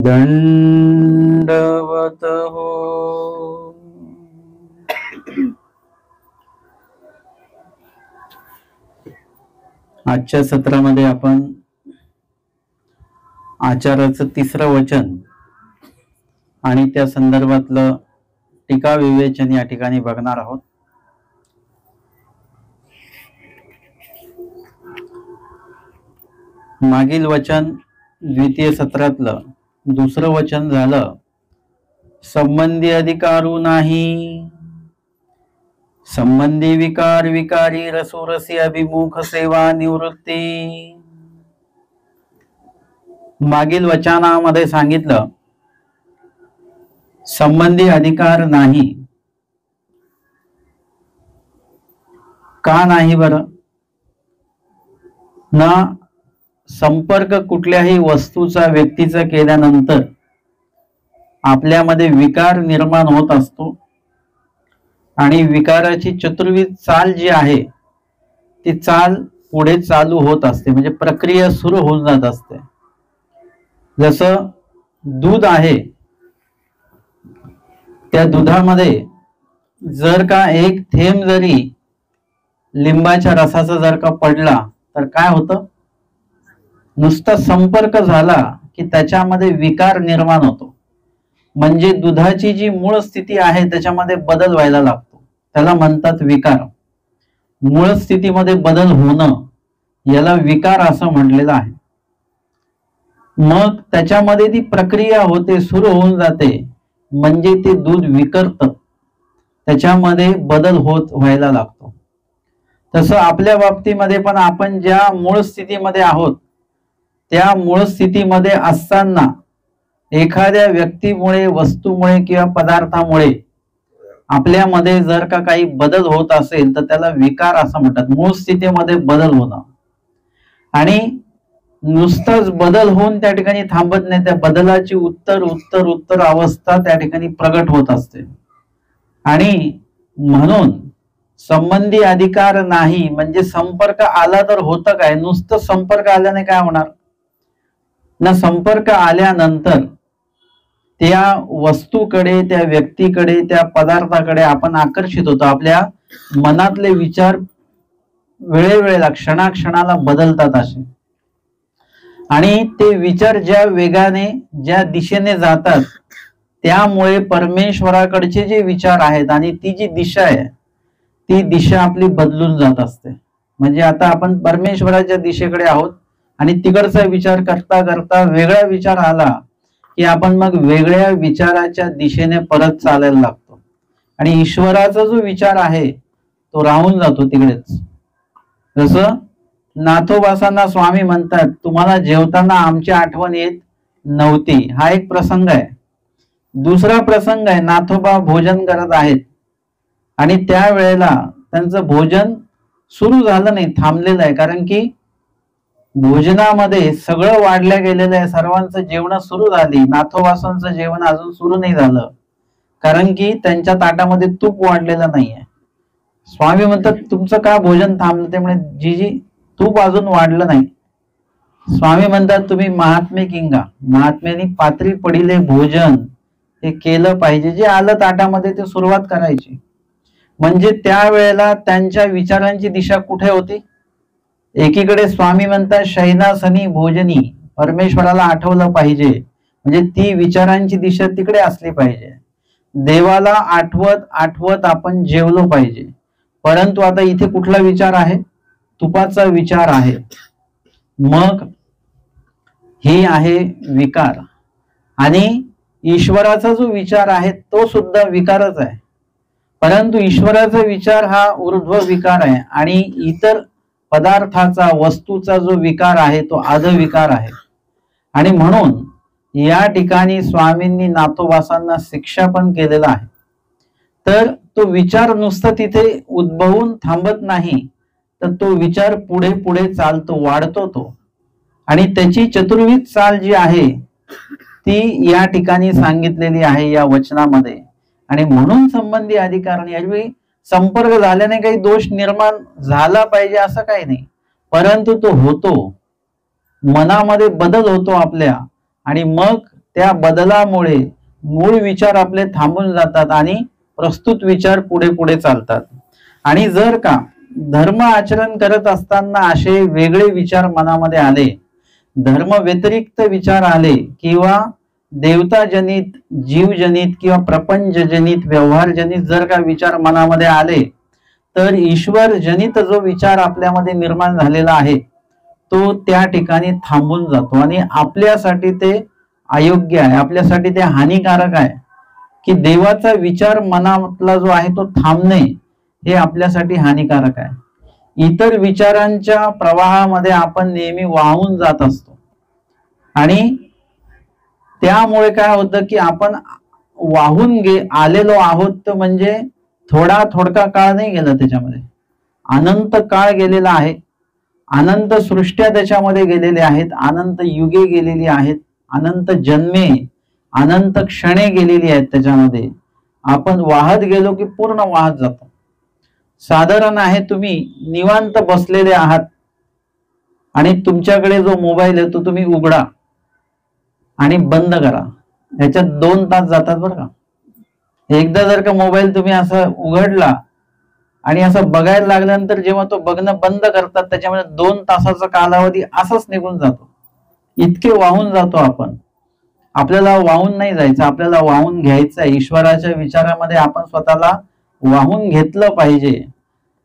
दंडवत हो. आजच्या सत्रामध्ये आपण आचाराचं तिसरं वचन आणि त्या संदर्भातलं टीका विवेचन या ठिकाणी बघणार आहोत. मागील वचन द्वितीय सत्रातलं दुसरं वचन झालं, संबंधी अधिकारू नाही, संबंधी विकार विकारी रसोरसी अभिमुख सेवा निवृत्ती. मागील वचनामध्ये सांगितलं संबंधी अधिकार नाही. का नाही बरं? ना संपर्क कुठल्याही वस्तूचा व्यक्तीचा केल्यानंतर आपल्यामध्ये विकार निर्माण होत असतो आणि विकाराची चतुर्विध चाल जी आहे ती चाल पुढे चालू होत असते, म्हणजे प्रक्रिया सुरू होऊन जात असते. जसं दूध आहे, त्या दुधामध्ये जर का एक थेंब जरी लिंबाच्या रसाचा जर का पडला तर काय होतं? नुसता संपर्क झाला की त्याच्यामध्ये विकार निर्माण होतो, म्हणजे दुधाची जी मूळ स्थिती आहे त्याच्यामध्ये बदल व्हायला लागतो. त्याला म्हणतात विकार. मूळ स्थितीमध्ये बदल होणं याला विकार असं म्हटलेलं आहे. मग त्याच्यामध्ये ती प्रक्रिया होते, सुरू होऊन जाते, म्हणजे ते दूध विकरतं, त्याच्यामध्ये बदल व्हायला लागतो. तसं आपल्या बाबतीमध्ये पण आपण ज्या मूळ स्थितीमध्ये आहोत त्या मूळ स्थितीमध्ये असताना एखाद्या व्यक्तीमुळे, वस्तूमुळे किंवा पदार्थामुळे आपल्यामध्ये जर का काही बदल होत असेल तर त्याला विकार असं म्हणतात. मूळ स्थितीमध्ये बदल होणं. आणि नुसताच बदल होऊन त्या ठिकाणी थांबत नाही, त्या बदलाची उत्तर अवस्था त्या ठिकाणी प्रगट होत असते. आणि म्हणून संबंधी अधिकार नाही, म्हणजे संपर्क आला तर होतं काय? नुसतं संपर्क आल्याने काय होणार ना? संपर्क आल्यानंतर त्या वस्तूकडे, त्या व्यक्तीकडे, त्या पदार्थाकडे आपण आकर्षित होतो. आपल्या मनातले विचार वेळेवेळेला, क्षणाक्षणाला बदलतात असे. आणि ते विचार ज्या वेगाने, ज्या दिशेने जातात त्यामुळे परमेश्वराकडचे जे विचार आहेत आणि ती जी दिशा आहे ती दिशा आपली बदलून जात असते. म्हणजे आता आपण परमेश्वराच्या दिशेकडे आहोत आणि तिकडचा विचार करता करता वेगळा विचार आला की आपण मग वेगळ्या विचाराच्या दिशेने परत चालायला लागतो आणि ईश्वराचा जो विचार आहे तो राहून जातो तिकडेच. जसं नाथोबासांना स्वामी म्हणतात, तुम्हाला जेवताना आमची आठवण येत नव्हती. हा एक प्रसंग आहे. दुसरा प्रसंग आहे, नाथोबा भोजन करत आहेत आणि त्यावेळेला त्यांचं भोजन सुरू झालं नाही, थांबलेलं आहे. कारण की भोजनामध्ये सगळं वाढल्या गेलेलं आहे, सर्वांचं जेवण सुरू झाली, नाथोबासांचं जेवण अजून सुरू नाही झालं, कारण की त्यांच्या ताटामध्ये तूप वाढलेलं नाहीये. स्वामी म्हणतात, तुमचं का भोजन थांबलं? ते म्हणे, जी तूप अजून वाढलं नाही. स्वामी म्हणतात, तुम्ही महात्मे किंगा, महात्म्यानी पात्री पडिले भोजन हे केलं पाहिजे, जे आलं ताटामध्ये ते सुरुवात करायची. म्हणजे त्यावेळेला त्यांच्या विचारांची दिशा कुठे होती? एकीकडे स्वामी म्हणतात शयनासनी भोजनी, परमेश्वराला आठवलं पाहिजे, म्हणजे ती विचारांची दिशा तिकडे असली पाहिजे. देवाला आठवत आठवत आपण जेवलो पाहिजे. परंतु आता इथे कुठला विचार आहे? तुपाचा विचार आहे. मग हे आहे विकार. आणि ईश्वराचा जो विचार आहे तो सुद्धा विकारच आहे, परंतु ईश्वराचा विचार हा ऊर्ध्व विकार आहे आणि इतर पदार्थाचा, वस्तूचा जो विकार आहे तो अधविकार आहे. आणि म्हणून या ठिकाणी स्वामींनी नाथोबासांना शिक्षा पण केलेला आहे. तर तो विचार नुसता तिथे उद्भवून थांबत नाही, तर तो विचार पुढे पुढे चालतो, वाढतो तो. आणि त्याची चतुर्विध चाल जी आहे ती या ठिकाणी सांगितलेली आहे या वचनामध्ये. आणि म्हणून संबंधी अधिकार, यावेळी संपर्क झाल्याने काही दोष निर्माण झाला पाहिजे असं काही नाही, परंतु तो होतो, मनामध्ये बदल होतो आपल्या, आणि मग त्या बदलामुळे मूळ विचार आपले थांबून जातात आणि प्रस्तुत विचार पुढे पुढे चालतात. आणि जर का धर्म आचरण करत असताना असे वेगळे विचार मनामध्ये आले, धर्म व्यतिरिक्त विचार आले किंवा देवताजनित, जीवजनित किंवा प्रपंचजनित, व्यवहारजनित जर का विचार मनामध्ये आले, तर ईश्वर जनित जो विचार आपल्यामध्ये निर्माण झालेला आहे तो त्या ठिकाणी थांबून जातो आणि आपल्यासाठी ते अयोग्य आहे, आपल्यासाठी ते हानिकारक आहे. की देवाचा विचार मनातला जो आहे तो थांबणे हे आपल्यासाठी हानिकारक आहे. इतर विचारांच्या प्रवाहामध्ये आपण नेहमी वाहून जात असतो आणि त्यामुळे काय होतं की आपण वाहून आलेलो आहोत, म्हणजे थोडका काळ नाही गेला, त्याच्यामध्ये अनंत काळ गेलेला आहे, अनंत सृष्ट्या त्याच्यामध्ये गेलेले आहेत, अनंत युगे गेलेली आहेत, अनंत जन्मे, अनंत क्षणे गेलेली आहेत. त्याच्यामध्ये आपण वाहत गेलो की पूर्ण वाहत जातो. साधारण आहे, तुम्ही निवांत बसलेले आहात आणि तुमच्याकडे जो मोबाईल आहे तो तुम्ही उघडा आणि बंद करा, ह्याच्यात 2 तास जातात बरं का. एकदा जर का मोबाईल तुम्ही असं उघडला आणि असं बघायला लागल्यानंतर जेव्हा तो बघणं बंद करतात त्याच्यामध्ये 2 तासाचा कालावधी असाच निघून जातो. इतके वाहून जातो आपण. आपल्याला वाहून नाही जायचं, आपल्याला वाहून घ्यायचं आहे. ईश्वराच्या विचारामध्ये आपण स्वतःला वाहून घेतलं पाहिजे.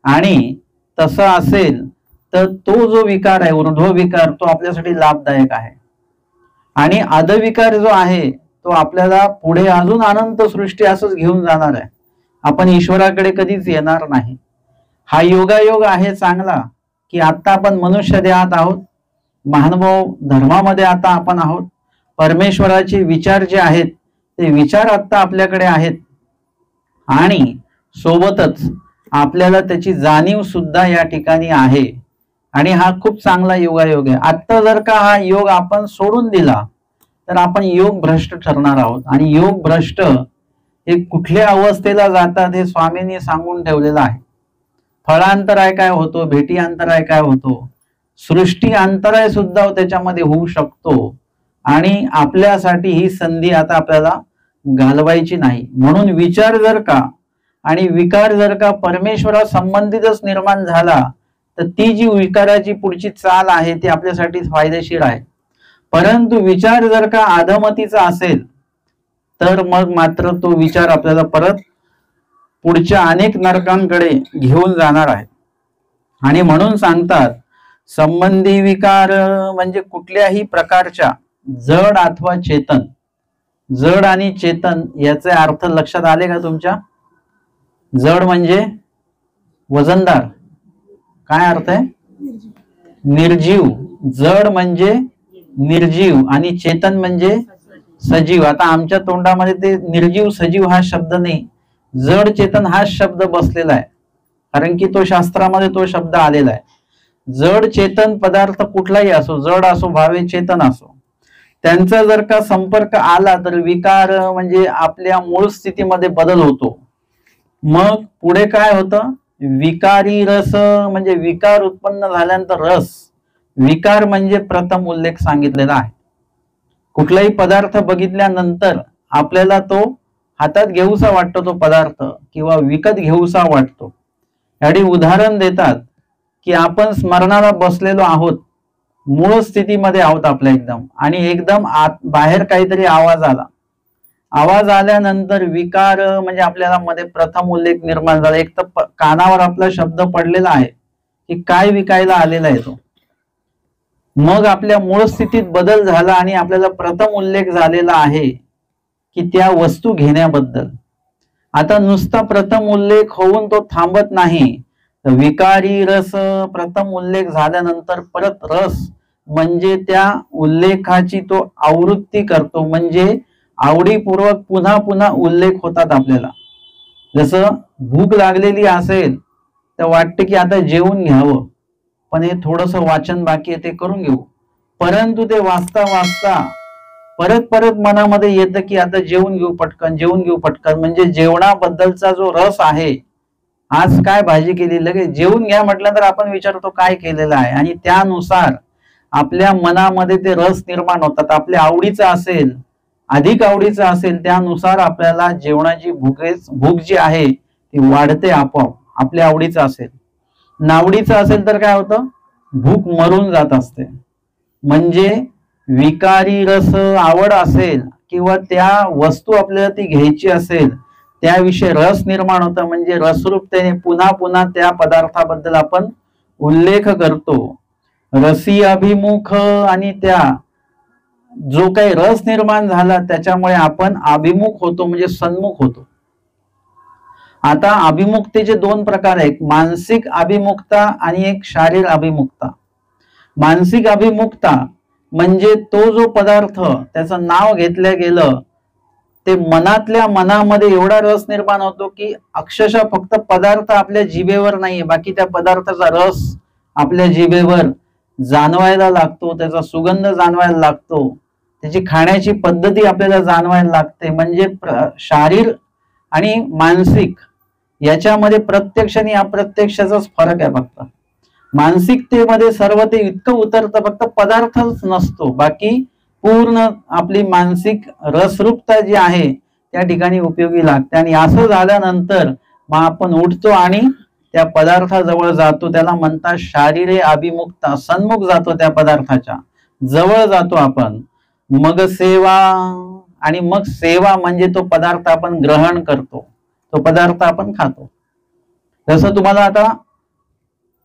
आणि तसं असेल तर तो जो विकार आहे, ऊर्ध्व विकार, तो आपल्यासाठी लाभदायक आहे. आणि अधविकार जो आहे तो आपल्याला पुढे अजून अनंत सृष्टी असंच घेऊन जाणार आहे. आपण ईश्वराकडे कधीच येणार नाही. हा योगायोग आहे चांगला की आता आपण मनुष्य देहात आहोत, महानुभाव धर्मामध्ये आता आपण आहोत. परमेश्वराचे विचार जे आहेत ते विचार आता आपल्याकडे आहेत आणि सोबतच आपल्याला त्याची जाणीव सुद्धा या ठिकाणी आहे. आणि हा खूप चांगला योगायोग आहे. आता जर का हा योग आपण सोडून दिला तर आपण योग भ्रष्ट ठरणार आहोत. आणि योग भ्रष्ट हे कुठल्या अवस्थेला जातात हे स्वामींनी सांगून ठेवलेलं आहे. फळांतराय काय होतो, भेटी अंतराय काय होतो, सृष्टी अंतराय सुद्धा त्याच्यामध्ये होऊ शकतो. आणि आपल्यासाठी ही संधी आता आपल्याला घालवायची नाही. म्हणून विचार जर का आणि विकार जर का परमेश्वरा संबंधितच निर्माण झाला तर ती जी विकाराची पुढची चाल आहे ती आपल्यासाठी फायदेशीर आहे. परंतु विचार जर का अधमतीचा असेल तर मग मात्र तो विचार आपल्याला परत पुढच्या अनेक नरकांकडे घेऊन जाणार आहे. आणि म्हणून सांगतात संबंधी विकार म्हणजे कुठल्याही प्रकारच्या जड अथवा चेतन. जड आणि चेतन याचे अर्थ लक्षात आले का तुमच्या? जड म्हणजे वजनदार, काय अर्थ आहे? निर्जीव. जड म्हणजे निर्जीव आणि चेतन म्हणजे सजीव. आता आमच्या तोंडामध्ये ते निर्जीव सजीव हा शब्द नाही, जड चेतन हा शब्द बसलेला आहे, कारण की तो शास्त्रामध्ये तो शब्द आलेला आहे. जड चेतन पदार्थ कुठलाही असो, जड असो भावे चेतन असो, त्यांचा जर का संपर्क आला तर विकार म्हणजे आपल्या मूळ स्थितीमध्ये बदल होतो. मग पुढे काय होतं? विकारी रस म्हणजे विकार उत्पन्न झाल्यानंतर रस. विकार म्हणजे प्रथम उल्लेख सांगितलेला आहे. कुठलाही पदार्थ बघितल्यानंतर आपल्याला तो हातात घेऊसा वाटतो तो पदार्थ किंवा विकत घेऊसा वाटतो. यासाठी उदाहरण देतात की आपण स्मरणाला बसलेलो आहोत, मूळ स्थितीमध्ये आहोत आपल्या एकदम, आणि एकदम बाहेर काहीतरी आवाज आला. आवाज आल्यानंतर विकार म्हणजे आपल्याला मध्ये प्रथम उल्लेख निर्माण झाला. एक तर कानावर आपला शब्द पडलेला आहे की काय विकायला आलेला आहे तो. मग आपल्या मूळ स्थितीत बदल झाला आणि आपल्याला प्रथम उल्लेख झालेला आहे की त्या वस्तू घेण्याबद्दल. आता नुसता प्रथम उल्लेख होऊन तो थांबत नाही. विकारी रस प्रथम उल्लेख झाल्यानंतर परत रस म्हणजे त्या उल्लेखाची तो आवृत्ती करतो, म्हणजे आवडीपूर्वक पुन्हा पुन्हा उल्लेख होतात आपल्याला. जसं भूक लागलेली असेल तर वाटते की आता जेवून घ्यावं, पण हे थोडस वाचन बाकी आहे ते करून घेऊ. परंतु ते वाचता वाचता परत परत मनामध्ये येतं की आता जेवून घेऊ पटकन, जेवून घेऊ पटकन. म्हणजे जेवणाबद्दलचा जो रस आहे, आज काय भाजी केली, लगेच जेवून घ्या म्हटलं तर आपण विचारतो काय केलेलं आहे, आणि त्यानुसार आपल्या मनामध्ये ते रस निर्माण होतात. आपल्या आवडीचं असेल, अधिक आवडीचं असेल त्यानुसार आपल्याला जेवणाची भूक जी आहे ती वाढते आपोआप. आपल्या आवडीचं असेल, नावडीचं असेल तर काय होतं, भूक मरून जात असते. म्हणजे विकारी रस आवड असेल किंवा त्या वस्तू आपल्याला ती घ्यायची असेल त्याविषयी रस निर्माण होतं, म्हणजे रसरूपतेने पुन्हा पुन्हा त्या पदार्थाबद्दल आपण उल्लेख करतो. रसी अभिमुख, आणि त्या जो काही रस निर्माण झाला त्याच्यामुळे आपण अभिमुख होतो, म्हणजे सन्मुख होतो. आता अभिमुखतेचे दोन प्रकार आहेत, मानसिक अभिमुखता आणि एक शारीरिक अभिमुखता. मानसिक अभिमुखता म्हणजे तो जो पदार्थ त्याचं नाव घेतलं गेलं ते मनातल्या मनामध्ये एवढा रस निर्माण होतो की अक्षरशः फक्त पदार्थ आपल्या जिभेवर नाहीये, बाकी त्या पदार्थाचा रस आपल्या जिभेवर जाणवायला लागतो, त्याचा सुगंध जाणवायला लागतो, त्याची खाण्याची पद्धती आपल्याला जाणवायला लागते. म्हणजे शारीर आणि मानसिक याच्यामध्ये प्रत्यक्ष आणि अप्रत्यक्षाचाच फरक आहे. फक्त मानसिकतेमध्ये सर्व ते इतकं उतरतं, फक्त पदार्थच नसतो, बाकी पूर्ण आपली मानसिक रसरूपता जी आहे त्या ठिकाणी उपयोगी लागते. आणि असं झाल्यानंतर मग आपण उठतो आणि त्या पदार्थाजवळ जातो, त्याला म्हणतात शारीरिक अभिमुखता. सन्मुख जातो, त्या पदार्थाच्या जवळ जातो आपण. मग सेवा, आणि मग सेवा म्हणजे तो पदार्थ आपण ग्रहण करतो, तो पदार्थ आपण खातो. जसं तुम्हाला आता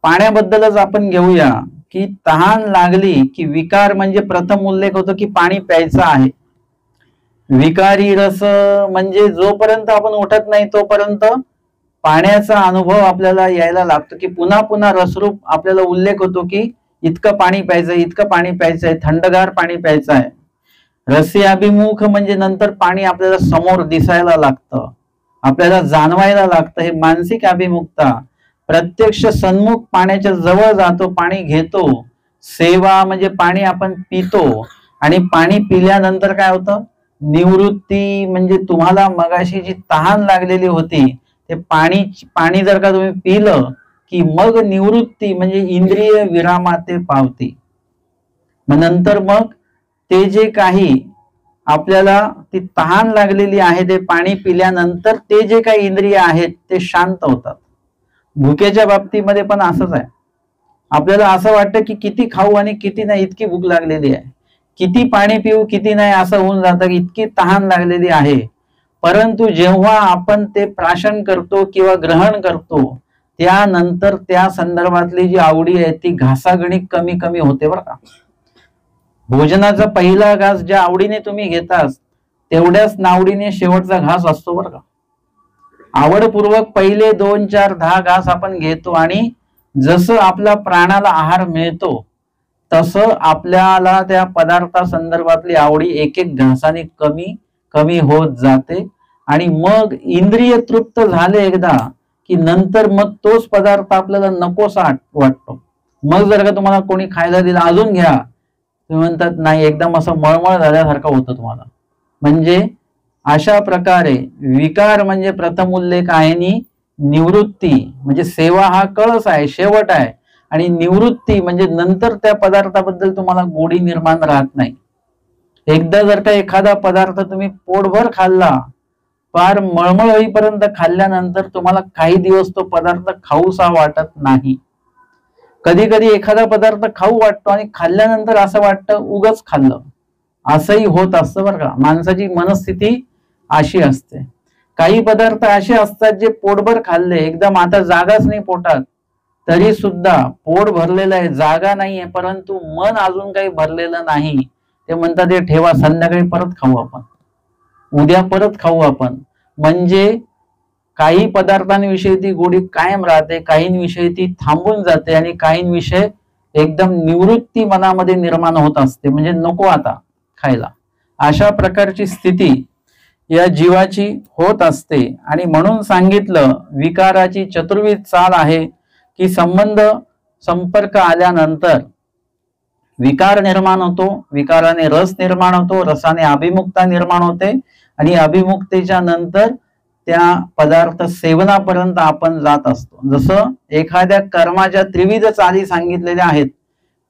पाण्याबद्दलच आपण घेऊया की तहान लागली की विकार म्हणजे प्रथम उल्लेख होतो की पाणी प्यायचं आहे. विकारी रस म्हणजे जोपर्यंत आपण उठत नाही तोपर्यंत पाण्याचा अनुभव आपल्याला यायला लागतो, की पुन्हा पुन्हा रसरूप आपल्याला उल्लेख होतो की इतकं पाणी प्यायचंय, इतकं पाणी प्यायचंय, थंडगार पाणी प्यायचं आहे. रसी अभिमुख म्हणजे नंतर पाणी आपल्याला समोर दिसायला लागतं, आपल्याला जाणवायला लागतं. हे मानसिक अभिमुखता. प्रत्यक्ष सन्मुख पाण्याच्या जवळ जातो, पाणी घेतो. सेवा म्हणजे पाणी आपण पितो, आणि पाणी पिल्यानंतर काय होतं, निवृत्ती म्हणजे तुम्हाला मगाशी जी तहान लागलेली होती ते पाणी जर का तुम्ही पिलं की मग निवृत्ती म्हणजे इंद्रिय विरामाते पावती. मग नंतर मग ते जे काही आपल्याला ती तहान लागलेली आहे ते पाणी पिल्यानंतर ते जे काही इंद्रिय आहेत ते शांत होतात. भुकेच्या बाबतीमध्ये पण असंच आहे. आपल्याला असं वाटतं की किती खाऊ आणि किती नाही, इतकी भूक लागलेली आहे, किती पाणी पिऊ किती नाही असं होऊन जातं, इतकी तहान लागलेली आहे. परंतु जेव्हा आपण ते प्राशन करतो किंवा ग्रहण करतो त्यानंतर त्या संदर्भातली जी आवडी आहे ती घासागणिक कमी कमी होते बरं का. भोजनाचा पहिला घास ज्या आवडीने तुम्ही घेतास तेवढ्याच नावडीने शेवटचा घास असतो बरं का. आवडपूर्वक पहिले 2, 4, 10 घास आपण घेतो, आणि जसं आपला प्राणाला आहार मिळतो तसं आपल्याला त्या पदार्था संदर्भातली आवडी एक एक घासाने कमी कमी होत जाते. आणि मग इंद्रिय तृप्त झाले एकदा की नंतर मग तोच पदार्थ आपल्याला नकोसा वाटतो. मग जर का तुम्हाला कोणी खायला दिला अजून घ्या, तुम्ही म्हणतात नाही, एकदम असं मळमळ झाल्यासारखं होतं तुम्हाला. म्हणजे अशा प्रकारे विकार म्हणजे प्रथम उल्लेख आहे, आणि निवृत्ती म्हणजे सेवा हा कळस आहे, शेवट आहे, आणि निवृत्ती म्हणजे नंतर त्या पदार्थाबद्दल तुम्हाला गोडी निर्माण राहत नाही. एकदा जर का एखादा पदार्थ तुम्ही पोटभर खाल्ला, फार मळमळ होईपर्यंत खाल्ल्यानंतर तुम्हाला काही दिवस तो पदार्थ खाऊसा वाटत नाही. कधी कधी एखादा पदार्थ खाऊ वाटतो आणि खाल्ल्यानंतर असं वाटतं उगच खाल्लं, असंही होत असतं बरं का. माणसाची मनस्थिती अशी असते. काही पदार्थ असे असतात जे पोटभर खाल्ले, एकदम आता जागाच नाही पोटात, तरी सुद्धा पोट भरलेलं आहे, जागा नाहीये, परंतु मन अजून काही भरलेलं नाही. ते म्हणतात ते ठेवा, संध्याकाळी परत खाऊ आपण, उद्या परत खाऊ आपण. म्हणजे काही पदार्थांविषयी ती गोडी कायम राहते, काहींविषयी ती थांबून जाते, आणि काहींविषयी एकदम निवृत्ती मनामध्ये निर्माण होत असते, म्हणजे नको आता खायला. अशा प्रकारची स्थिती या जीवाची होत असते. आणि म्हणून सांगितलं विकाराची चतुर्विध चाल आहे की संपर्क आल्यानंतर विकार निर्माण होतो, विकाराने रस निर्माण होतो, रसाने अभिमुखता निर्माण होते, आणि अभिमुखतेच्या नंतर त्या पदार्थ सेवनापर्यंत आपण जात असतो. जसं एखाद्या कर्माच्या त्रिविध चाली सांगितलेल्या आहेत.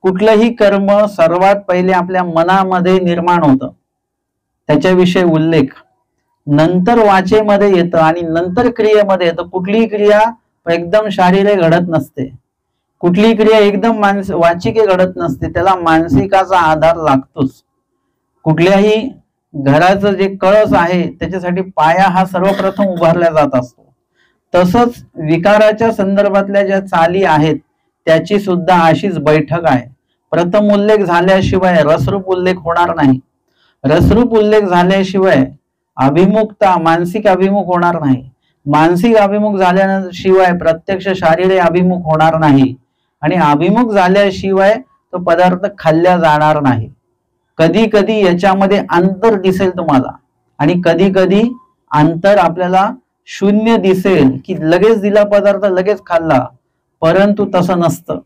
कुठलंही कर्म सर्वात पहिले आपल्या मनामध्ये निर्माण होतं. त्याच्याविषयी उल्लेख नंतर वाचेमध्ये येतं आणि नंतर क्रियेमध्ये येतं. कुठलीही क्रिया एकदम शारीरिक घडत नसते, कुठलीही क्रिया एकदम वाचिके घडत नसते, त्याला मानसिकाचा आधार लागतोच. कुठल्याही घराचं जे कळस आहे त्याच्यासाठी पाया हा सर्वप्रथम उभारला जात असतो. तसंच विकाराच्या संदर्भातल्या ज्या चाली आहेत त्याची सुद्धा अशीच बैठक आहे. प्रथम उल्लेख झाल्याशिवाय रसरूप उल्लेख होणार नाही. रसरूप उल्लेख झाल्याशिवाय अभिमुखता मानसिक अभिमुख होणार नाही. मानसिक अभिमुख झाल्याशिवाय प्रत्यक्ष शारीरिक अभिमुख होणार नाही आणि अभिमुख झाल्याशिवाय तो पदार्थ खाल्ला जाणार नाही. कधी कधी याच्यामध्ये अंतर दिसेल तुम्हाला आणि कधी कधी अंतर आपल्याला शून्य दिसेल की लगेच दिला पदार्थ लगेच खाल्ला, परंतु तसं नसतं.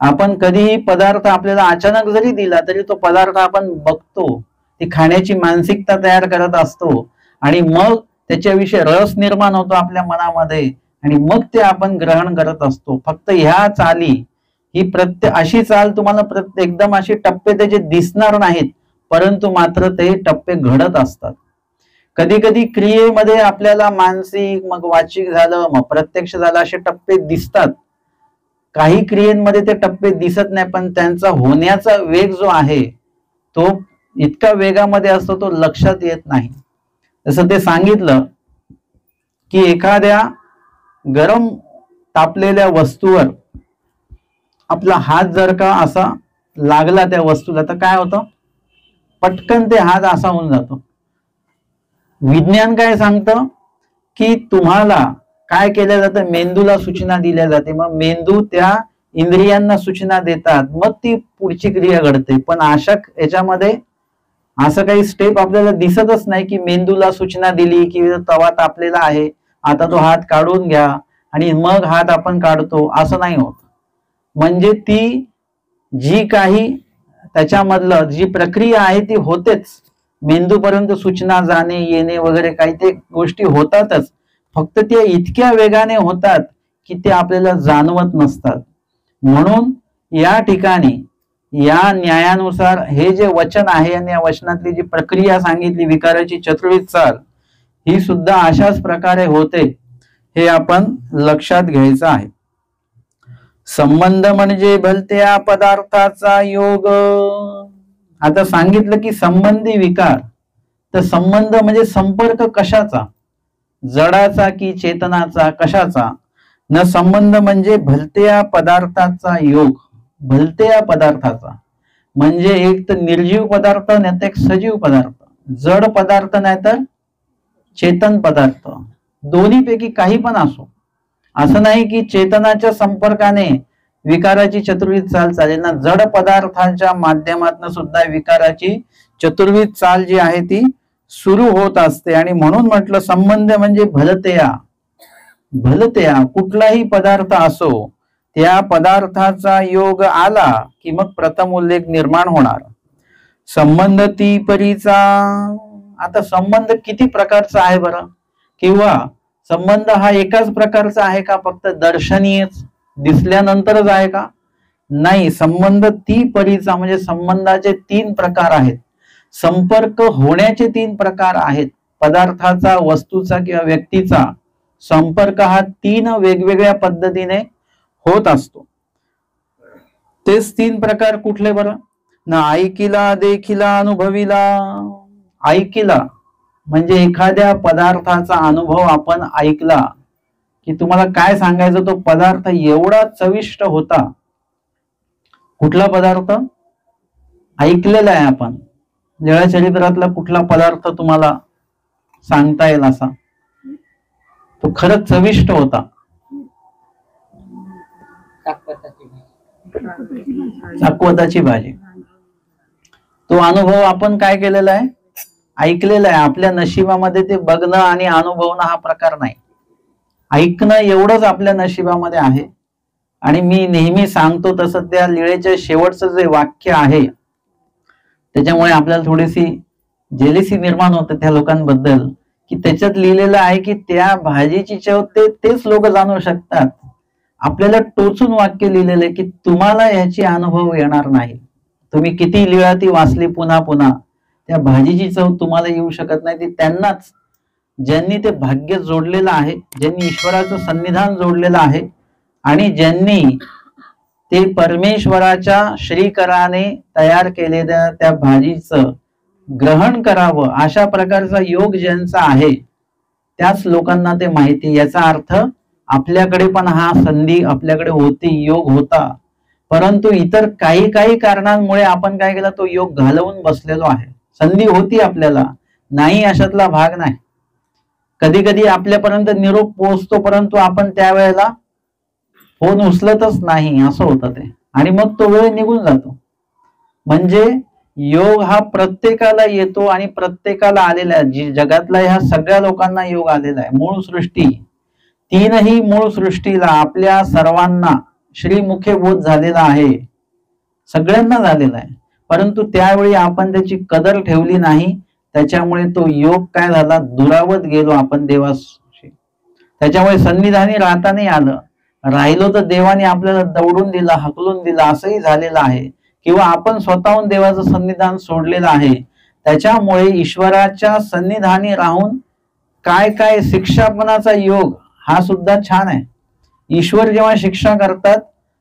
आपण कधीही पदार्थ आपल्याला अचानक जरी दिला तरी तो पदार्थ आपण बघतो, ती खाण्याची मानसिकता तयार करत असतो आणि मग त्याच्याविषयी रस निर्माण होतो आपल्या मनामध्ये आणि मग ते आपण ग्रहण करत असतो. फक्त ह्या चाली ही अशी चाल तुम्हाला एकदम अशी टप्पे त्याचे दिसणार नाहीत, परंतु मात्र ते टप्पे घडत असतात. कधी कधी क्रियेमध्ये आपल्याला मानसिक मग वाचिक झालं मग प्रत्यक्ष झालं असे टप्पे दिसतात. काही क्रियेमध्ये ते टप्पे दिसत नाही, पण त्यांचा होण्याचा वेग जो आहे तो इतका वेगामध्ये असतो तो लक्षात येत नाही. जसं ते सांगितलं की एखाद्या गरम तापलेल्या वस्तूवर आपला हात जर का असा लागला त्या वस्तूला तर काय होतं, पटकन ते हात असा होऊन जातो. विज्ञान काय सांगतं की तुम्हाला काय केलं जातं, मेंदूला सूचना दिल्या जाते, मग मेंदू त्या इंद्रियांना सूचना देतात, मग ती पुढची क्रिया घडते. पण अशा याच्यामध्ये असं काही स्टेप आपल्याला दिसतच नाही की मेंदूला सूचना दिली की तवा तापलेला आहे आता तो हात काढून घ्या आणि मग हात आपण काढतो, असं नाही होत. म्हणजे ती जी काही त्याच्यामधलं जी प्रक्रिया आहे ती होतेच, मेंदूपर्यंत सूचना जाणे येणे वगैरे काही ते गोष्टी होतातच, फक्त ते इतक्या वेगाने होतात की ते आपल्याला जाणवत नसतात. म्हणून या ठिकाणी या न्यायानुसार हे जे वचन आहे आणि या वचनातली जी प्रक्रिया सांगितली विकाराची चतुर्विध चाल ही सुद्धा अशाच प्रकारे होते, हे आपण लक्षात घ्यायचं आहे. संबंध म्हणजे भलत्या पदार्थाचा योग. आता सांगितलं की संबंधी विकार, तर संबंध म्हणजे संपर्क कशाचा, जडाचा की चेतनाचा, कशाचा न. संबंध म्हणजे भलत्या पदार्थाचा योग. भलत्या पदार्थाचा म्हणजे एक तर निर्जीव पदार्थ नाही तर एक सजीव पदार्थ, जड पदार्थ नाही तर चेतन पदार्थ, दोन्हीपैकी काही पण असो. असं नाही की चेतनाच्या संपर्काने विकाराची चतुर्विध चाल चालेल ना, जड पदार्थांच्या माध्यमातून सुद्धा विकाराची चतुर्विध चाल जी आहे ती सुरू होत असते. आणि म्हणून म्हटलं संबंध म्हणजे भलत्या. भलत्या कुठलाही पदार्थ असो त्या पदार्थाचा योग आला की मग प्रथम उल्लेख निर्माण होणार. संबंध ती परीचा. आता संबंध किती प्रकारचा आहे बरं, किंवा संबंध हा एकाच प्रकारचा आहे का, फक्त दर्शनीयच दिसल्यानंतरच आहे का, नाही. संबंध ती परीचा म्हणजे संबंधाचे 3 प्रकार आहेत, संपर्क होण्याचे 3 प्रकार आहेत. पदार्थाचा, वस्तूचा किंवा व्यक्तीचा संपर्क हा 3 वेगवेगळ्या पद्धतीने होत असतो. तेच 3 प्रकार कुठले बरं ना, ऐकिला, देखिला, अनुभविला. ऐकिला म्हणजे एखाद्या पदार्थाचा अनुभव आपण ऐकला की तुम्हाला काय सांगायचं, तो पदार्थ एवढा चविष्ट होता. कुठला पदार्थ ऐकलेला आहे आपण, जळचरित्रातला कुठला पदार्थ तुम्हाला सांगता येईल असा, तो खरंच चविष्ट होता. चाकवताची भाजी. तो अनुभव आपण काय केलेला आहे, ऐकलेला आहे. आपल्या नशिबामध्ये ते बघणं आणि अनुभवणं हा प्रकार नाही, ऐकणं एवढंच आपल्या नशिबामध्ये आहे. आणि मी नेहमी सांगतो तसं त्या लीळेच्या शेवटचं जे वाक्य आहे त्याच्यामुळे आपल्याला थोडीशी जेलिसी निर्माण होते त्या लोकांबद्दल, की त्याच्यात लिहिलेलं आहे की त्या भाजीची चव तेच लोक जाणू शकतात. आपल्याला टोचून वाक्य लिहिलेलं आहे की तुम्हाला याची अनुभव येणार नाही. तुम्ही किती लीळा ती वाचली पुन्हा पुन्हा त्या भाजीची चव तुम्हाला येऊ शकत नाही, ती त्यांनाच ज्यांनी ते भाग्य जोडलेलं आहे, ज्यांनी ईश्वराचं सन्निधान जोडलेलं आहे आणि ज्यांनी ते परमेश्वराच्या श्रीकराने तयार केलेल्या त्या भाजीचं ग्रहण करावं अशा प्रकारचा योग ज्यांचा आहे त्याच लोकांना ते माहिती। याचा अर्थ आपल्याकडे पण हा संधी आपल्याकडे होती, योग होता, परंतु इतर काही काही कारणांमुळे आपण काय केलं, तो योग घालवून बसलेलो आहे। संधी होती आपल्याला, नाही अशातला भाग नाही। कधी कधी आपल्यापर्यंत निरोप पोहोचतो, परंतु आपण त्यावेळेला फोन उचलतच नाही, असं होतं ते, आणि मग तो वेळ निघून जातो। म्हणजे योग हा प्रत्येकाला येतो आणि प्रत्येकाला आलेला आहे। जगातला ह्या सगळ्या लोकांना योग आलेला आहे। मूळ सृष्टी, तीनही मूळ सृष्टीला आपल्या सर्वांना श्रीमुखे बोध झालेला आहे, सगळ्यांना झालेला आहे, परंतु त्यावेळी आपण त्याची कदर ठेवली नाही, त्याच्यामुळे तो योग काय झाला, दुरावत गेलो आपण देवाशी। त्याच्यामुळे सन्निधानी राहता नाही आलं, राहिलो तर देवाने आपल्याला दौडून दिला, हकलून दिला, असंही झालेलं आहे, किंवा आपण स्वतःहून देवाचं सन्निधान सोडलेलं आहे। त्याच्यामुळे ईश्वराच्या सन्निधानी राहून काय काय शिक्षापणाचा योग हा सुद्धा छान आहे। ईश्वर जेव्हा शिक्षा करतात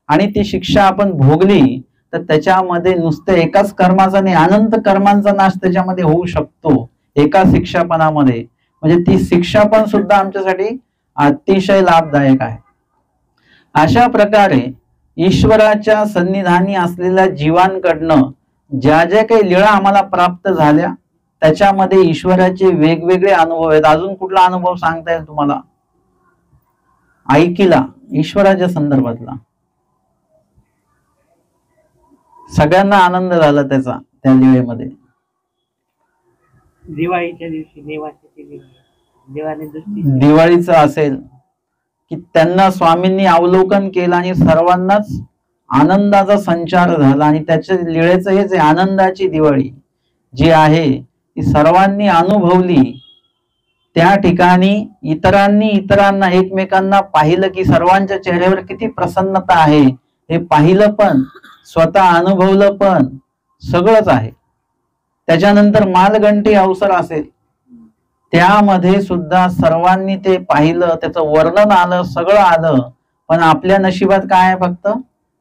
आणि ती शिक्षा आपण भोगली तर त्याच्यामध्ये नुसतं एकाच कर्माचा नाही, अनंत कर्मांचा नाश त्याच्यामध्ये होऊ शकतो एका शिक्षापणामध्ये। म्हणजे ती शिक्षा पण सुद्धा आमच्यासाठी अतिशय लाभदायक आहे। अशा प्रकारे ईश्वराच्या सन्निधानी असलेल्या जीवांकडनं ज्या ज्या काही लीळा आम्हाला प्राप्त झाल्या त्याच्यामध्ये ईश्वराचे वेगवेगळे अनुभव आहेत। अजून कुठला अनुभव सांगता येईल तुम्हाला ऐकिला ईश्वराच्या संदर्भातला? सगळ्यांना आनंद झाला त्याचा त्या लीळेमध्ये। दिवाळीच्या दिवशी दिवाळीचं असेल की त्यांना स्वामींनी अवलोकन केलं आणि सर्वांनाच आनंदाचा संचार झाला, आणि त्याच्या लीळेचं हेच आहे, आनंदाची दिवाळी जी आहे ती सर्वांनी अनुभवली। त्या ठिकाणी इतरांनी इतरांना एकमेकांना पाहिलं की सर्वांच्या चेहऱ्यावर किती प्रसन्नता आहे, हे पाहिलं पण, स्वतः अनुभवलं पण, सगळंच आहे। त्याच्यानंतर मालगंटी अवसर असेल त्यामध्ये सुद्धा सर्वांनी ते पाहिलं, त्याचं वर्णन आलं, सगळं आलं, पण आपल्या नशिबात काय आहे, फक्त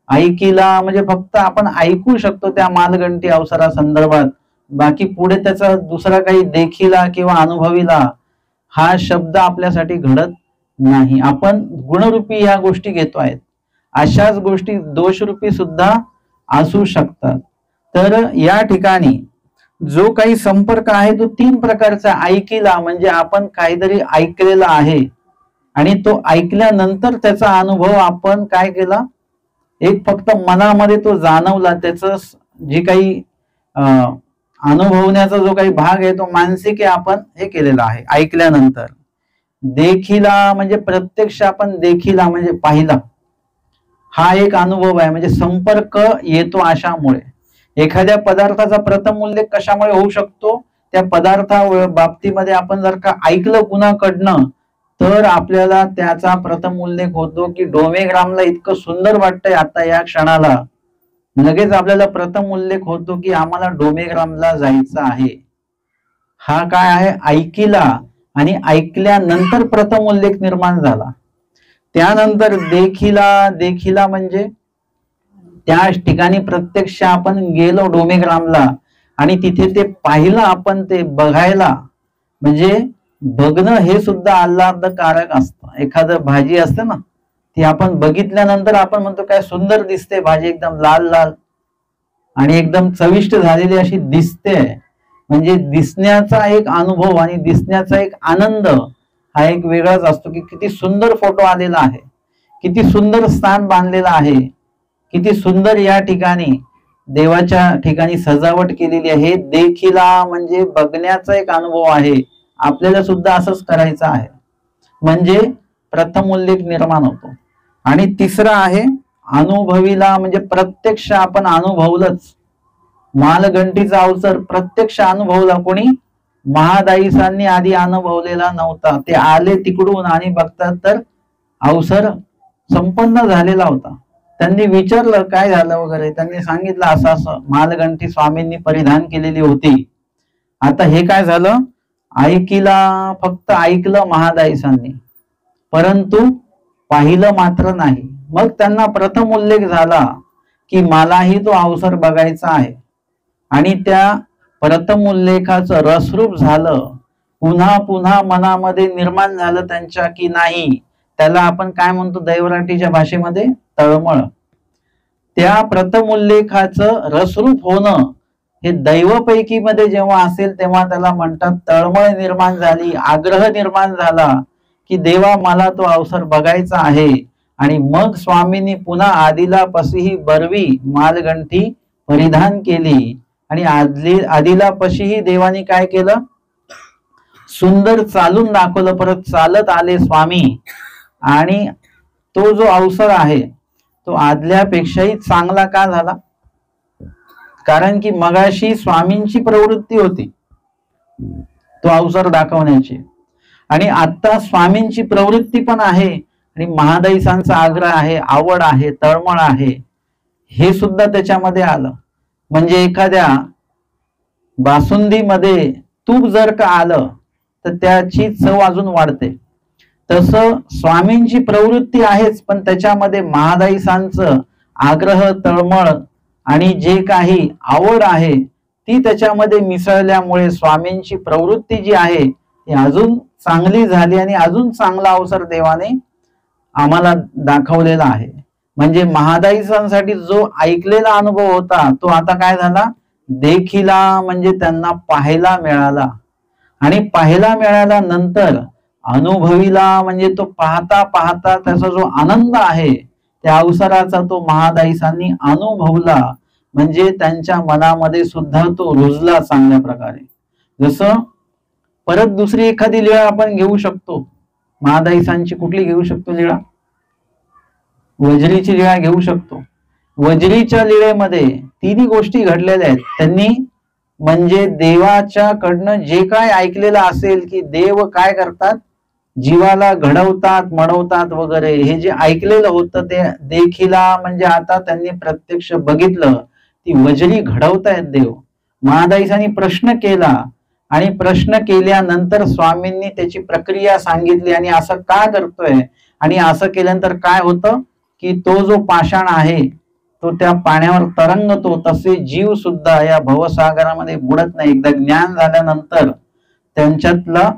ऐकिला, म्हणजे फक्त आपण ऐकू शकतो त्या मालगंटी अवसरा संदर्भात, बाकी पुढे त्याचा दुसरा काही देखिला किंवा अनुभवीला हा शब्द आपल्यासाठी घडत नाही। आपण गुणरूपी ह्या गोष्टी घेतो आहेत, अशाच गोष्टी दोषरूपी सुद्धा असू शकतात। तर या ठिकाणी जो काही संपर्क आहे तो तीन प्रकारचा। ऐकिला म्हणजे आपण काहीतरी ऐकलेला आहे आणि तो ऐकल्यानंतर त्याचा अनुभव आपण काय केला, एक फक्त मनामध्ये तो जाणवला, त्याचं जी काही अनुभवण्याचा जो काही भाग आहे तो मानसिक आपण हे केलेला आहे ऐकल्यानंतर। देखिला म्हणजे प्रत्यक्ष आपण देखिला म्हणजे पाहिला, हा एक अनुभव आहे, म्हणजे संपर्क येतो अशामुळे। एखाद्या पदार्थाचा प्रथम उल्लेख कशामुळे होऊ शकतो, त्या पदार्था बाबतीमध्ये आपण जर का ऐकलं कुणाकडनं तर आपल्याला त्याचा प्रथम उल्लेख होतो की डोमेग्रामला इतकं सुंदर वाटतंय आता या क्षणाला, लगेच आपल्याला प्रथम उल्लेख होतो की आम्हाला डोमेग्रामला जायचं आहे। हा काय आहे, ऐकिला, आणि ऐकल्यानंतर प्रथम उल्लेख निर्माण झाला। त्यानंतर देखिला, देखिला म्हणजे त्या ठिकाणी प्रत्यक्ष आपण गेलो डोमेग्रामला आणि तिथे ते पाहिलं, आपण ते बघायला, म्हणजे बघणं हे सुद्धा आल्हादकारक असतं। एखादं भाजी असते ना, ती आपण बघितल्यानंतर आपण म्हणतो काय सुंदर दिसते भाजी, एकदम लाल लाल आणि एकदम चविष्ट झालेली अशी दिसते, म्हणजे दिसण्याचा एक अनुभव आणि दिसण्याचा एक आनंद हा एक वेगळाच असतो की किती सुंदर फोटो आलेला आहे, किती सुंदर स्थान बांधलेलं आहे, किती सुंदर या ठिकाणी देवाच्या ठिकाणी सजावट केलेली आहे। देखिला म्हणजे बघण्याचा एक अनुभव आहे, आपल्याला सुद्धा असंच करायचं आहे, म्हणजे प्रथम उल्लेख निर्माण होतो। आणि तिसरा आहे अनुभवीला, म्हणजे प्रत्यक्ष आपण अनुभवलंच। मालगंटीचा अवसर प्रत्यक्ष अनुभवला कोणी, महादाईसांनी आधी अनुभवलेला नव्हता, ते आले तिकडून आणि बघतात तर अवसर संपन्न झालेला होता। त्यांनी विचारलं काय झालं वगैरे, त्यांनी सांगितलं असं असं मालगंटी स्वामींनी परिधान केलेली होती आता हे काय झालं, ऐकिला फक्त ऐकलं महादाईसांनी, परंतु पाहिलं मात्र नाही. मग त्यांना प्रथम उल्लेख झाला की मलाही तो अवसर बघायचा आहे, आणि त्या प्रथम उल्लेखाचं रसरूप झालं, पुन्हा पुन्हा मनामध्ये निर्माण झालं त्यांच्या की नाही, त्याला आपण काय म्हणतो दैवराटीच्या भाषेमध्ये तळमळ. त्या प्रथम उल्लेखाचं रसरूप होणं हे दैवपैकी मध्ये जेव्हा असेल तेव्हा त्याला म्हणतात तळमळ निर्माण झाली, आग्रह निर्माण झाला की देवा मला तो अवसर बघायचा आहे. आणि मग स्वामींनी पुन्हा आदिला पशीही बरवी मालगंठी परिधान केली, आणि आदिला पशीही देवानी काय केलं, सुंदर चालून दाखवलं. परत चालत आले स्वामी, आणि तो जो अवसर आहे तो आदल्यापेक्षाही चांगला का झाला, कारण की मगाशी स्वामींची प्रवृत्ती होती तो अवसर दाखवण्याची, आणि आता स्वामींची प्रवृत्ती पण आहे, आणि महादाईसांचा आग्रह आहे, आवड आहे, तळमळ आहे, हे सुद्धा त्याच्यामध्ये आलं. म्हणजे एखाद्या बासुंदीमध्ये तूप जर का आलं तर त्याची चव अजून वाढते. तसं स्वामींची प्रवृत्ती आहेच, पण त्याच्यामध्ये महादाईसांचं आग्रह, तळमळ आणि जे काही आवड आहे ती त्याच्यामध्ये मिसळल्यामुळे स्वामींची प्रवृत्ती जी आहे ती अजून चांगली झाली, आणि अजून चांगला अवसर देवाने आम्हाला दाखवलेला आहे. म्हणजे महादाईसांसाठी जो ऐकलेला अनुभव होता तो आता काय झाला, देखिला म्हणजे त्यांना पाहायला मिळाला, आणि पाहायला मिळाल्यानंतर अनुभवीला म्हणजे तो पाहता पाहता त्याचा जो आनंद आहे त्या अवसराचा तो महादाईसांनी अनुभवला. म्हणजे त्यांच्या मनामध्ये सुद्धा तो रुजला चांगल्या प्रकारे. जसं परत दुसरी एखादी लीळा आपण घेऊ शकतो, महादाईसांची कुठली घेऊ शकतो लीळा, वज्रीची लीळा घेऊ शकतो. वज्रीच्या लीळेमध्ये तिन्ही गोष्टी घडलेल्या आहेत. त्यांनी म्हणजे देवाच्या कडनं जे काय ऐकलेलं असेल की देव काय करतात, जीवाला घडवतात, मडवतात वगैरे, हे जे ऐकलेलं होतं ते देखिला म्हणजे आता त्यांनी प्रत्यक्ष बघितलं, ती वज्री घडवतायत देव. महादाईसांनी प्रश्न केला, आणि प्रश्न केल्यानंतर स्वामींनी त्याची प्रक्रिया सांगितली, आणि असं का करतोय, आणि असं केल्यानंतर काय होतं की तो जो पाषाण आहे तो त्या पाण्यावर तरंगतो, तसे जीव सुद्धा या भवसागरामध्ये बुडत नाही. एकदा ज्ञान झाल्यानंतर, त्यांच्यातलं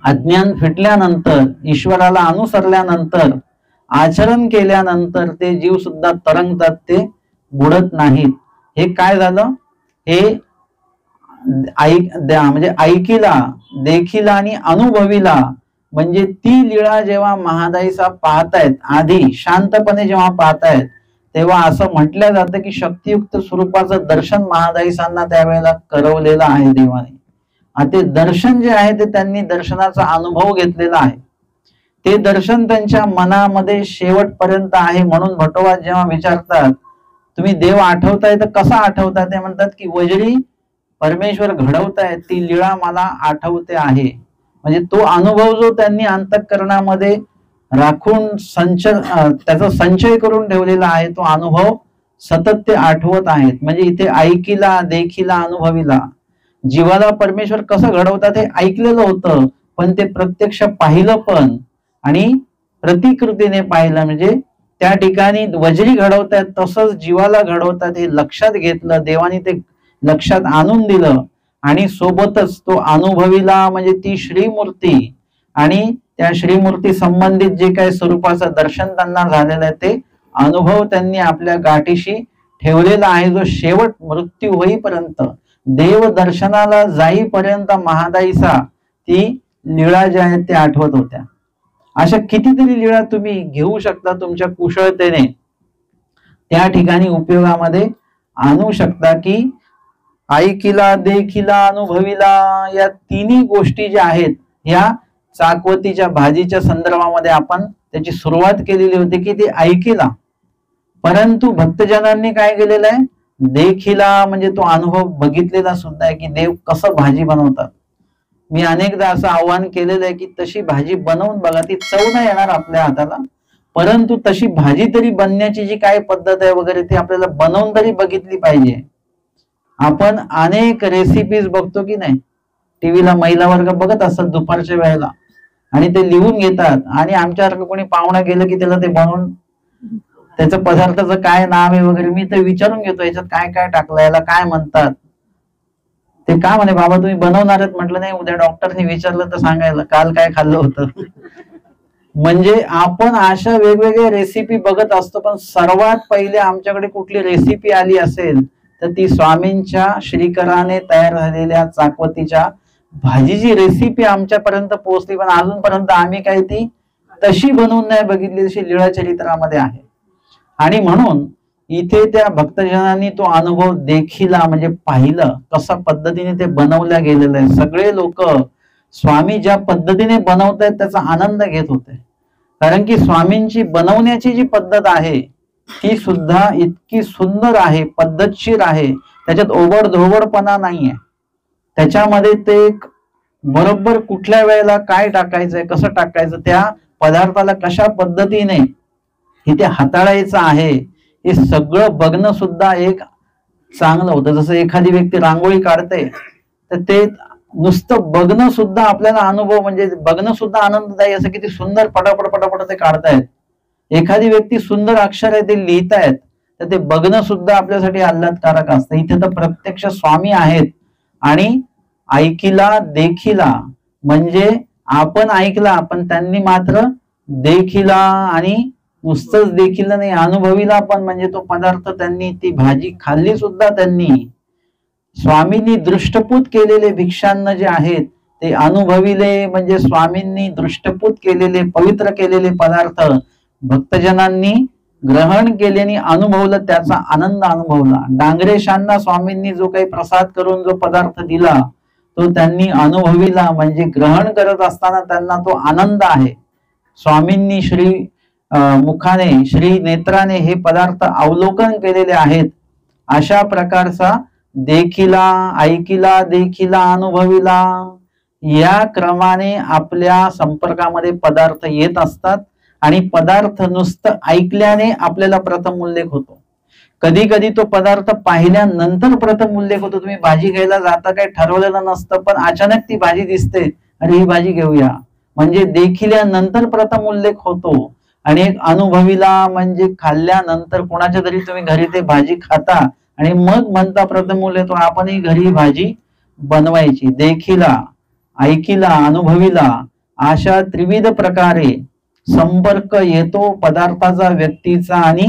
अज्ञान फिटल्यानंतर, ईश्वराला अनुसरल्यानंतर, आचरण केल्यानंतर ते जीव सुद्धा तरंगतात, ते बुडत नाहीत. हे काय झालं, हे म्हणजे ऐकिला, देखिला आणि अनुभवीला. म्हणजे ती लीळा जेव्हा महादाईसा पाहतायत, आधी शांतपणे जेव्हा पाहतायत, तेव्हा असं म्हटलं जातं की शक्तियुक्त स्वरूपाचं दर्शन महादाईसांना त्यावेळेला करवलेलं आहे देवाने. ते दर्शन जे आहे ते त्यांनी दर्शनाचा अनुभव घेतलेला आहे. ते दर्शन त्यांच्या मनामध्ये शेवटपर्यंत आहे. म्हणून भटोबा जेव्हा विचारतात तुम्ही देव आठवताय तर कसा आठवता, ते म्हणतात की वज्री परमेश्वर घडवतायत, ती लीळा मला आठवते आहे. म्हणजे तो अनुभव जो त्यांनी अंतःकरणामध्ये राखून त्याचा संचय करून ठेवलेला आहे, तो अनुभव सतत ते आठवत आहेत. म्हणजे इथे ऐकिला, देखिला, अनुभवीला. जीवाला परमेश्वर कसं घडवतात हे ऐकलेलं होतं, पण ते प्रत्यक्ष पाहिलं पण, आणि प्रतिकृतीने पाहिलं. म्हणजे त्या ठिकाणी वज्री घडवतात तसंच जीवाला घडवतात हे लक्षात घेतलं, देवानी ते लक्षात आणून दिलं. आणि सोबतच तो अनुभवीला म्हणजे ती श्रीमूर्ती, आणि त्या श्रीमूर्ती संबंधित जे काही स्वरूपाचं दर्शन त्यांना झालेलं आहे ते अनुभव त्यांनी आपल्या गाठीशी ठेवलेला आहे, जो शेवट मृत्यू होईपर्यंत, देव दर्शनाला जाईपर्यंत महादाईसा ती लीळा ज्या आहेत ते आठवत होत्या. अशा कितीतरी लीळा तुम्ही घेऊ शकता, तुमच्या कुशळतेने त्या ठिकाणी उपयोगामध्ये आणू शकता. की ऐकिला, देखिला, अनुभवीला या तिन्ही गोष्टी ज्या आहेत, या चाकवतीच्या भाजीच्या संदर्भामध्ये आपण त्याची सुरुवात केलेली होती की ते ऐकिला. परंतु भक्तजनांनी काय केलेलं आहे, देखिला म्हणजे तो अनुभव बघितलेला सुद्धा आहे की देव कसं भाजी बनवतात. मी अनेकदा असं आव्हान केलेलं आहे की तशी भाजी बनवून बघा, ती चव नाही येणार आपल्या हाताला, परंतु तशी भाजी तरी बनण्याची जी काय पद्धत आहे वगैरे ती आपल्याला बनवून तरी बघितली पाहिजे. आपण अनेक रेसिपीज बघतो की नाही, टीव्हीला महिला वर्ग बघत असतात दुपारच्या वेळेला, आणि ते लिहून घेतात, आणि आमच्यासारखं कोणी पाहुणा गेलं की त्याला ते बनवून त्याचं पदार्थाचं काय नाव आहे वगैरे मी तर विचारून घेतो, याच्यात काय काय टाकलं, याला काय म्हणतात. ते काय म्हणे बाबा तुम्ही बनवणार आहेत, म्हटलं नाही, उद्या डॉक्टरने विचारलं तर सांगायला काल काय खाल्लं होतं. म्हणजे आपण अशा वेगवेगळ्या रेसिपी बघत असतो, पण सर्वात पहिले आमच्याकडे कुठली रेसिपी आली असेल तर ती स्वामींच्या श्रीकराने तयार झालेल्या चाकवतीच्या भाजीची रेसिपी आमच्यापर्यंत पोहोचली, पण अजूनपर्यंत आम्ही काही ती तशी बनवून नाही बघितली जशी लीळा चरित्रामध्ये आहे. आणि म्हणून इथे त्या भक्तजनांनी तो अनुभव देखीला म्हणजे पाहिलं कशा पद्धतीने ते बनवल्या गेलेलं आहे. सगळे लोक स्वामी ज्या पद्धतीने बनवतायत त्याचा आनंद घेत होते, कारण की स्वामींची बनवण्याची जी पद्धत आहे ती सुद्धा इतकी सुंदर आहे, पद्धतशीर आहे, त्याच्यात ओबडधोबडपणा नाहीये. त्याच्यामध्ये ते बरोबर कुठल्या वेळेला काय टाकायचंय, कसं टाकायचं, त्या पदार्थाला कशा पद्धतीने इथे हाताळायचं आहे हे सगळं बघणं सुद्धा एक चांगलं होतं. जसं एखादी व्यक्ती रांगोळी काढते तर ते नुसतं बघणं सुद्धा आपल्याला अनुभव, म्हणजे बघणं सुद्धा आनंददायी, असं किती सुंदर पटापट पटापट ते काढतायत. एखादी व्यक्ती सुंदर अक्षर आहे ते लिहितायत तर ते बघणं सुद्धा आपल्यासाठी आल्हादकारक असतं. इथे तर प्रत्यक्ष स्वामी आहेत आणि ऐकिला देखिला, म्हणजे आपण ऐकला पण त्यांनी मात्र देखिला, आणि नुसतंच देखील नाही अनुभवीला पण, म्हणजे तो पदार्थ त्यांनी, ती भाजी खाल्ली सुद्धा त्यांनी. स्वामींनी दृष्टपूत केलेले भिक्षान्न जे आहेत ते अनुभविले, म्हणजे स्वामींनी दृष्टपूत केलेले पवित्र केलेले पदार्थ भक्तजनांनी ग्रहण केल्याने अनुभवलं, त्याचा आनंद अनुभवला. डांगरेशांना स्वामींनी जो काही प्रसाद करून जो पदार्थ दिला तो त्यांनी अनुभविला, म्हणजे ग्रहण करत असताना त्यांना तो आनंद आहे. स्वामींनी श्री मुखाने, श्री नेत्राने हे पदार्थ अवलोकन केलेले आहेत. अशा प्रकारचा देखिला, ऐकिला, देखिला, अनुभविला या क्रमाने आपल्या संपर्कामध्ये पदार्थ येत असतात, आणि पदार्थ नुसतं ऐकल्याने आपल्याला प्रथम उल्लेख होतो. कधी कधी तो पदार्थ पाहिल्यानंतर प्रथम उल्लेख होतो. तुम्ही भाजी घ्यायला जाता, काही ठरवलेलं नसतं, पण अचानक ती भाजी दिसते, अरे ही भाजी घेऊया, म्हणजे देखिल्यानंतर प्रथम उल्लेख होतो. आणि एक अनुभवीला म्हणजे खाल्ल्यानंतर कोणाच्या तरी तुम्ही घरी ते भाजी खाता आणि मग म्हणता प्रथम उल्लेख आपणही घरी भाजी बनवायची. देखिला, ऐकिला, अनुभवीला अशा त्रिविध प्रकारे संपर्क येतो पदार्थाचा, व्यक्तीचा आणि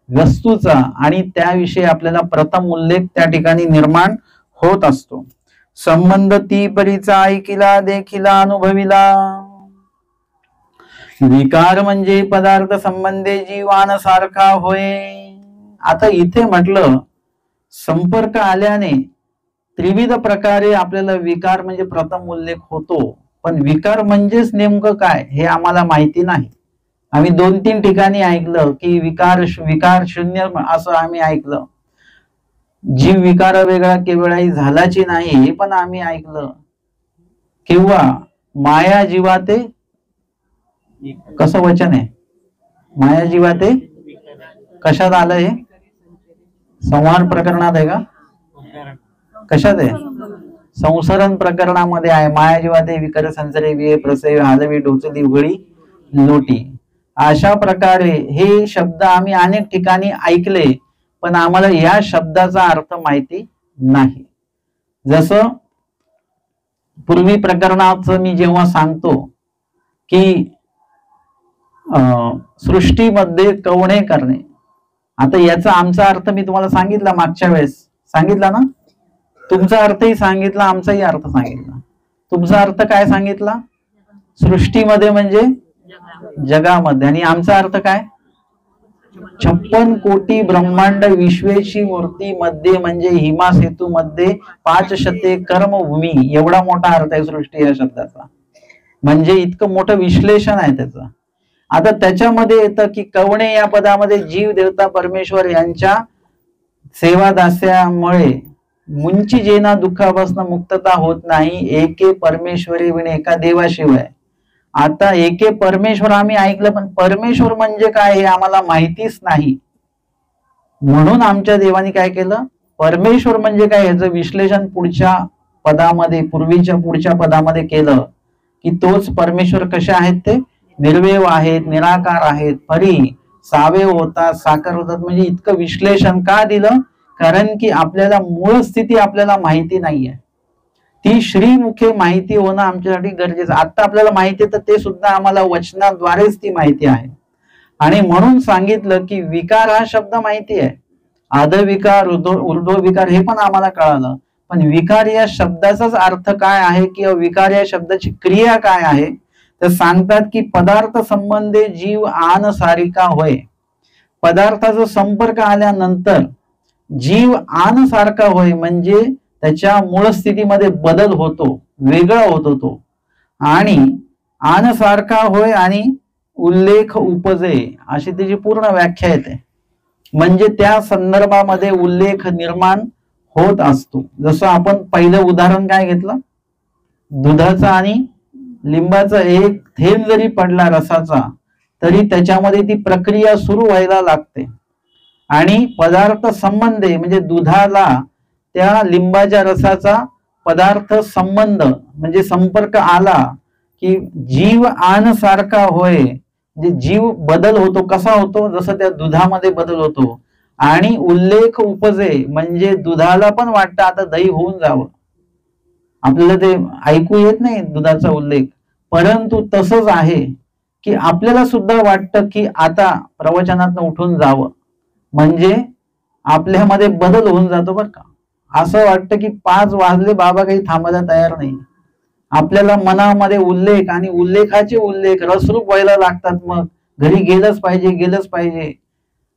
वस्तूचा, आणि त्याविषयी आपल्याला प्रथम उल्लेख त्या ठिकाणी निर्माण होत असतो. संबंध ती परीचा, ऐकिला, देखिला, अनुभवीला. विकार म्हणजे पदार्थ संबंधे जीवान सारखा होय. आता इथे म्हटलं संपर्क आल्याने त्रिविध प्रकारे आपल्याला विकार म्हणजे प्रथम उल्लेख होतो, पण विकार म्हणजेच नेमकं काय हे आम्हाला माहिती नाही. आम्ही 2-3 ठिकाणी ऐकलं की विकार शून्य असं आम्ही ऐकलं. जीव विकार वेगळा केवळाही झालाची नाही हे पण आम्ही ऐकलं. किंवा माया जीवाते, कसं वचन आहे, माया जीवाते कशात आलं हे, संहार प्रकरणात आहे का, कशात आहे, संसरण प्रकरणामध्ये आहे. माया जीवाते विकर संसरे विये प्रसय हालवी डोचली उघडी लोटी. अशा प्रकारे हे शब्द आम्ही अनेक ठिकाणी ऐकले, पण आम्हाला या शब्दाचा अर्थ माहिती नाही. जसं पूर्वी प्रकरणाचं मी जेव्हा सांगतो की सृष्टीमध्ये कवणे करणे, आता याचा आमचा अर्थ मी तुम्हाला सांगितला, मागच्या वेळेस सांगितला ना, तुमचा अर्थही सांगितला, आमचाही अर्थ सांगितला. तुमचा अर्थ काय सांगितला, सृष्टीमध्ये म्हणजे जगामध्ये, आणि आमचा अर्थ काय, 56 कोटी ब्रह्मांड विश्वेची मूर्ती मध्ये म्हणजे हिमा सेतू मध्ये 5 शते कर्मभूमी, एवढा मोठा अर्थ आहे सृष्टी या शब्दाचा. म्हणजे इतकं मोठं विश्लेषण आहे त्याचं. आता त्याच्यामध्ये येतं की कवणे या पदामध्ये जीव देवता परमेश्वर यांच्या सेवा दास्यामुळे मुंची जेना दुःखापासून मुक्तता होत नाही, एके परमेश्वरी विण एका देवाशिवाय. आता एके परमेश्वर आम्ही ऐकलं, पण परमेश्वर म्हणजे काय हे आम्हाला माहितीच नाही. म्हणून आमच्या देवाने काय केलं, परमेश्वर म्हणजे काय याचं विश्लेषण पुढच्या पदामध्ये केलं की तोच परमेश्वर कसे आहेत, ते निर्वैव आहेत, निराकार आहेत, परी सावयव होतात, साकार होतात. म्हणजे इतकं विश्लेषण का दिलं? कारण की आपल्याला मूळ स्थिती आपल्याला माहिती नाहीये, ती श्रीमुखे माहिती होणं आमच्यासाठी गरजेचं. आता आपल्याला माहिती आहे तर ते सुद्धा आम्हाला वचनाद्वारेच ती माहिती आहे. आणि म्हणून सांगितलं की विकार हा शब्द माहिती आहे, आदविकार ऊर्ध्वविकार हे पण आम्हाला कळालं, पण विकार या शब्दाचाच अर्थ काय आहे किंवा विकार या शब्दाची क्रिया काय आहे, तर सांगतात की पदार्थ संबंधे जीव आन सारिका होय. पदार्थाचा संपर्क आल्यानंतर जीव आन सारखा होय, म्हणजे त्याच्या मूळ स्थितीमध्ये बदल होतो, वेगळा होतो तो, आणि आन सारखा होय आणि उल्लेख उपजे अशी त्याची पूर्ण व्याख्या येते. म्हणजे त्या संदर्भामध्ये उल्लेख निर्माण होत असतो. जसं आपण पहिलं उदाहरण काय घेतलं, दुधाचा आणि लिंबाचा एक थेंब जरी पडला रसाचा तरी त्याच्यामध्ये ती प्रक्रिया सुरू व्हायला लागते. आणि पदार्थ संबंधे म्हणजे दुधाला त्या लिंबाच्या रसाचा पदार्थ संबंध म्हणजे संपर्क आला की जीव आन सारखा होय, म्हणजे जीव बदल होतो. कसा होतो? जसं त्या दुधामध्ये बदल होतो. आणि उल्लेख उपजे म्हणजे दुधाला पण वाटतं आता दही होऊन जावं. आपल्याला ते ऐकू येत नाही दुधाचा उल्लेख, परंतु तसंच आहे की आपल्याला सुद्धा वाटतं की आता प्रवचनात उठून जावं, म्हणजे आपल्यामध्ये बदल होऊन जातो बरं का. असं वाटतं की 5 वाजले बाबा काही थांबायला तयार नाही. आपल्याला मनामध्ये उल्लेख आणि उल्लेखाचे उल्लेख रसरूप व्हायला लागतात. मग घरी गेलंच पाहिजे.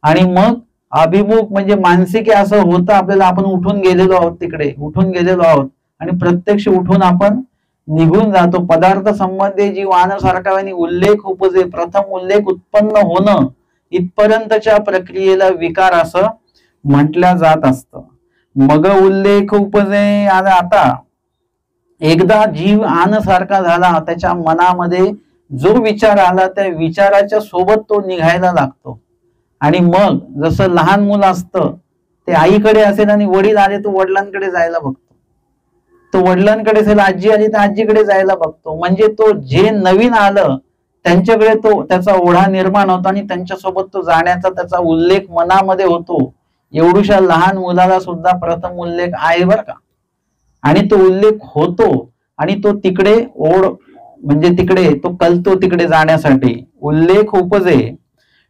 आणि मग अभिमुख म्हणजे मानसिक असं होतं आपल्याला, आपण उठून गेलेलो आहोत आणि प्रत्यक्ष उठून आपण निघून जातो. पदार्थ संबंधी जीव आनसारखा आणि उल्लेख उपजे, प्रथम उल्लेख उत्पन्न होणं इथपर्यंतच्या प्रक्रियेला विकार असं म्हटल्या जात असतं. मग उल्लेख उपजे. आणि आता एकदा जीव आनसारखा झाला, त्याच्या मनामध्ये जो विचार आला त्या विचाराच्या सोबत तो निघायला लागतो. आणि मग जसं लहान मुलं असतं ते आईकडे असेल आणि वडील आले तो वडिलांकडे जायला बघतो, तो वडिलांकडे असेल आजी आली तर आजीकडे जायला बघतो. म्हणजे तो जे नवीन आलं त्यांच्याकडे तो त्याचा ओढा निर्माण होतो आणि त्यांच्यासोबत तो जाण्याचा त्याचा उल्लेख मनामध्ये होतो. एवढूशा लहान मुलाला सुद्धा प्रथम उल्लेख आहे बर का. आणि तो उल्लेख होतो आणि तो तिकडे म्हणजे तिकडे तो कलतो तिकडे जाण्यासाठी. उल्लेख उपजे.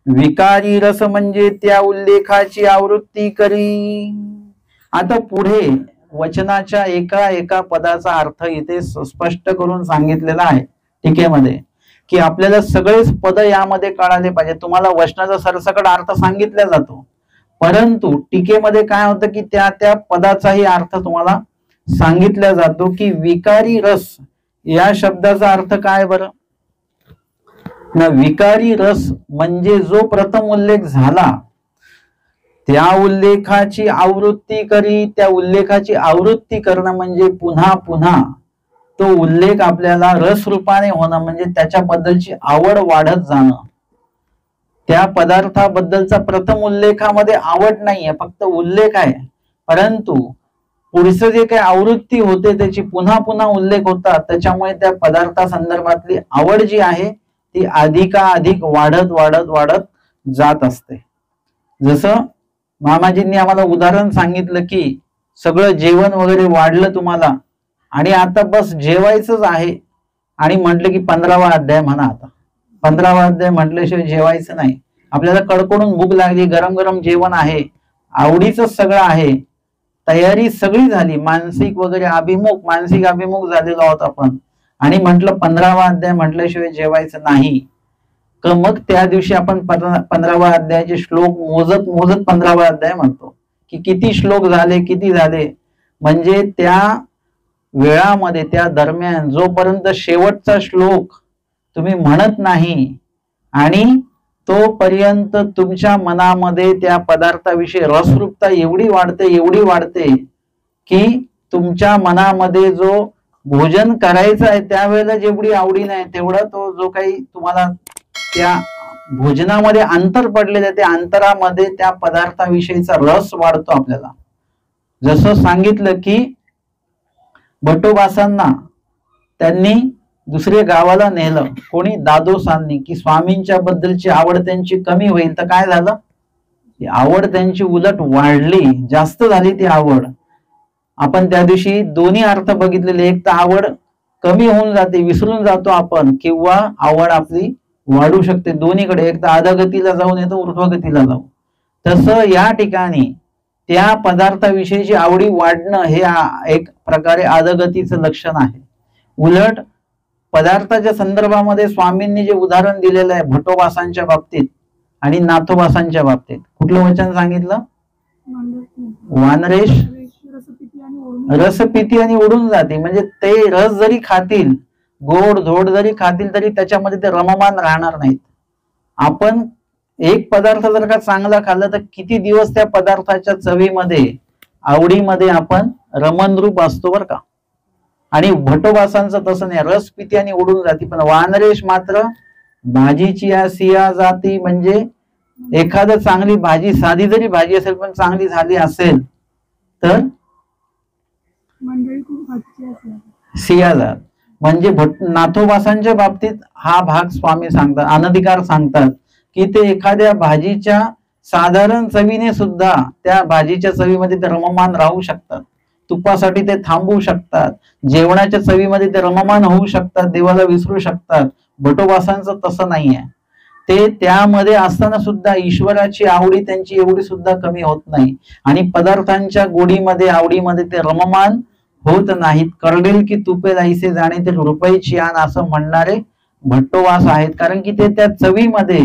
विकारी रस म्हणजे त्या उल्लेखाची आवृत्ती करी. आता पुढे वचनाच्या एका पदाचा अर्थ इथे स्पष्ट करून सांगितलेला आहे टीकेमध्ये की आपल्याला सगळेच पद यामध्ये कळाले पाहिजे. तुम्हाला वचनाचा सरसकट अर्थ सांगितला जातो, परंतु टीकेमध्ये काय होतं की त्या पदाचाही अर्थ तुम्हाला सांगितला जातो. की विकारी रस या शब्दाचा अर्थ काय बरं ना? विकारी रस म्हणजे जो प्रथम उल्लेख झाला त्या उल्लेखाची आवृत्ती करी. त्या उल्लेखाची आवृत्ती करणं म्हणजे पुन्हा पुन्हा तो उल्लेख आपल्याला रस रूपाने होणं, म्हणजे त्याच्याबद्दलची आवड वाढत जाणं. त्या पदार्थाबद्दलचा प्रथम उल्लेखामध्ये आवड नाहीये, फक्त उल्लेख आहे, परंतु पुढचं जे काही आवृत्ती होते त्याची पुन्हा पुन्हा उल्लेख होतात. त्याच्यामुळे त्या पदार्था संदर्भातली आवड जी आहे ती अधिकाधिक वाढत जात असते. जसं मामाजींनी आम्हाला उदाहरण सांगितलं की सगळं जेवण वगैरे वाढलं तुम्हाला आणि आता बस जेवायचंच आहे आणि म्हटलं की 15वा अध्याय म्हणा. आता 15वा अध्याय म्हटल्याशिवाय जेवायचं नाही. आपल्याला कडकडून भूक लागली, गरम गरम जेवण आहे, आवडीच सगळं आहे, तयारी सगळी झाली, मानसिक अभिमुख झालेलो आहोत आपण, आणि म्हटलं 15वा अध्याय म्हटल्याशिवाय जेवायचं नाही. मग त्या दिवशी आपण 15वा अध्यायाचे श्लोक मोजत 15वा अध्याय म्हणतो की किती श्लोक झाले. म्हणजे त्या वेळामध्ये त्या दरम्यान जोपर्यंत शेवटचा श्लोक तुम्ही म्हणत नाही आणि तोपर्यंत तुमच्या मनामध्ये त्या पदार्थाविषयी रसरूपता एवढी वाढते की तुमच्या मनामध्ये जो भोजन करायचं आहे त्यावेळेला जेवढी आवडी नाही तेवढा तो जो काही तुम्हाला त्या भोजनामध्ये अंतर पडलेलं त्या अंतरामध्ये त्या पदार्थाविषयीचा रस वाढतो आपल्याला. जसं सांगितलं की भट्टोबासांना त्यांनी दुसऱ्या गावाला नेलं, कोणी दादोसांनी, की स्वामींच्या बद्दलची आवड त्यांची कमी होईल. तर काय झालं, आवड त्यांची उलट वाढली, जास्त झाली ती आवड. आपण त्या दिवशी दोन्ही अर्थ बघितलेले, एक तर आवड कमी होऊन जाते, विसरून जातो आपण, किंवा आवड आपली वाढू शकते. दोन्हीकडे, एक तर अधगतीला जाऊन येतो, ऊर्ध्वगतीला जाऊ. तसं या ठिकाणी त्या पदार्थाविषयीची आवडी वाढणं हे एक प्रकारे अधगतीचं लक्षण आहे. उलट पदार्थाच्या संदर्भामध्ये स्वामींनी जे उदाहरण दिलेलं आहे भट्टोबासांच्या बाबतीत आणि नाथोबासांच्या बाबतीत, कुठलं वचन सांगितलं, वानरेश रसपिती आणि उडून जाते. म्हणजे ते रस जरी खातील, गोड धोड जरी खातील, तरी त्याच्यामध्ये ते रममान राहणार नाहीत. आपण एक पदार्थ जर का चांगला खाल्ला तर किती दिवस त्या पदार्थाच्या चवीमध्ये, आवडीमध्ये आपण रमणरूप असतो बरं का. आणि भट्टोबासांचं तसं नाही, रस पिती आणि उडून जाती. पण वानरेश मात्र भाजीची या सिया जाती, म्हणजे एखादं चांगली भाजी, साधी जरी भाजी असेल पण चांगली झाली असेल तर सिया जात. म्हणजे नाथोबासांच्या बाबतीत हा भाग स्वामी सांगतात, अनधिकार सांगतात की ते एखाद्या भाजीच्या साधारण चवीने सुद्धा त्या भाजीच्या चवीमध्ये ते रममान राहू शकतात, तुपासाठी ते थांबू शकतात, जेवणाच्या चवीमध्ये ते रममान होऊ शकतात, देवाला विसरू शकतात. भट्टोबासांचं तसं नाहीये. ते त्यामध्ये असताना सुद्धा ईश्वराची आवडी त्यांची एवढी सुद्धा कमी होत नाही, आणि पदार्थांच्या गोडीमध्ये, आवडीमध्ये ते रममान होत नाहीत. करडेल की तुपे जायचे जाणे ते रुपयाची आण, असं म्हणणारे भट्टोबास आहेत. कारण की ते त्या चवीमध्ये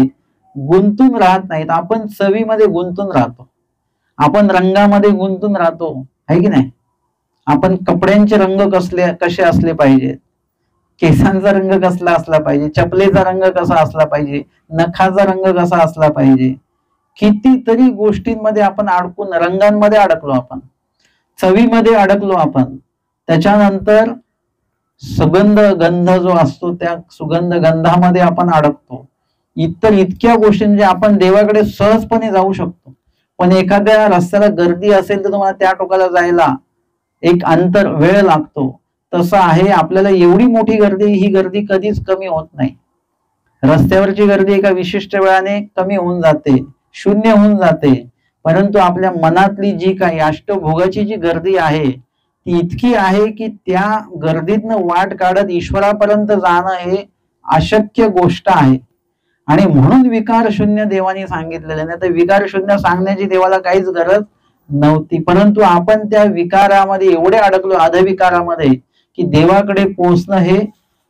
गुंतून राहत नाहीत. आपण चवीमध्ये गुंतून राहतो, आपण रंगामध्ये गुंतून राहतो, आहे की नाही. आपण कपड्यांचे रंग कसे असले पाहिजेत, केसांचा रंग कसला असला पाहिजे, चपलेचा रंग कसा असला पाहिजे, नखाचा रंग कसा असला पाहिजे, कितीतरी गोष्टींमध्ये आपण अडकून, रंगांमध्ये अडकलो आपण, चवीमध्ये अडकलो आपण. त्याच्यानंतर सुगंध गंध जो असतो त्या सुगंध गंधामध्ये आपण अडकतो. इतर इतक्या गोष्टी, म्हणजे आपण देवाकडे सहजपणे जाऊ शकतो, पण एखाद्या रस्त्याला गर्दी असेल तर तुम्हाला त्या टोकाला जायला एक अंतर, वेळ लागतो. तसं आहे, आपल्याला एवढी मोठी गर्दी, ही गर्दी कधीच कमी होत नाही. रस्त्यावरची गर्दी एका विशिष्ट वेळाने कमी होऊन जाते, शून्य होऊन जाते, परंतु आपल्या मनातली जी काही अष्टभोगाची जी गर्दी आहे ती इतकी आहे की त्या गर्दीतनं वाट काढत ईश्वरापर्यंत जाणं हे अशक्य गोष्ट आहे. आणि म्हणून विकार शून्य देवाने सांगितलेले, नाही तर विकार शून्य सांगण्याची देवाला काहीच गरज नव्हती. परंतु आपण त्या विकारामध्ये एवढे अडकलो, अधविकारामध्ये, की देवाकडे पोहोचणं हे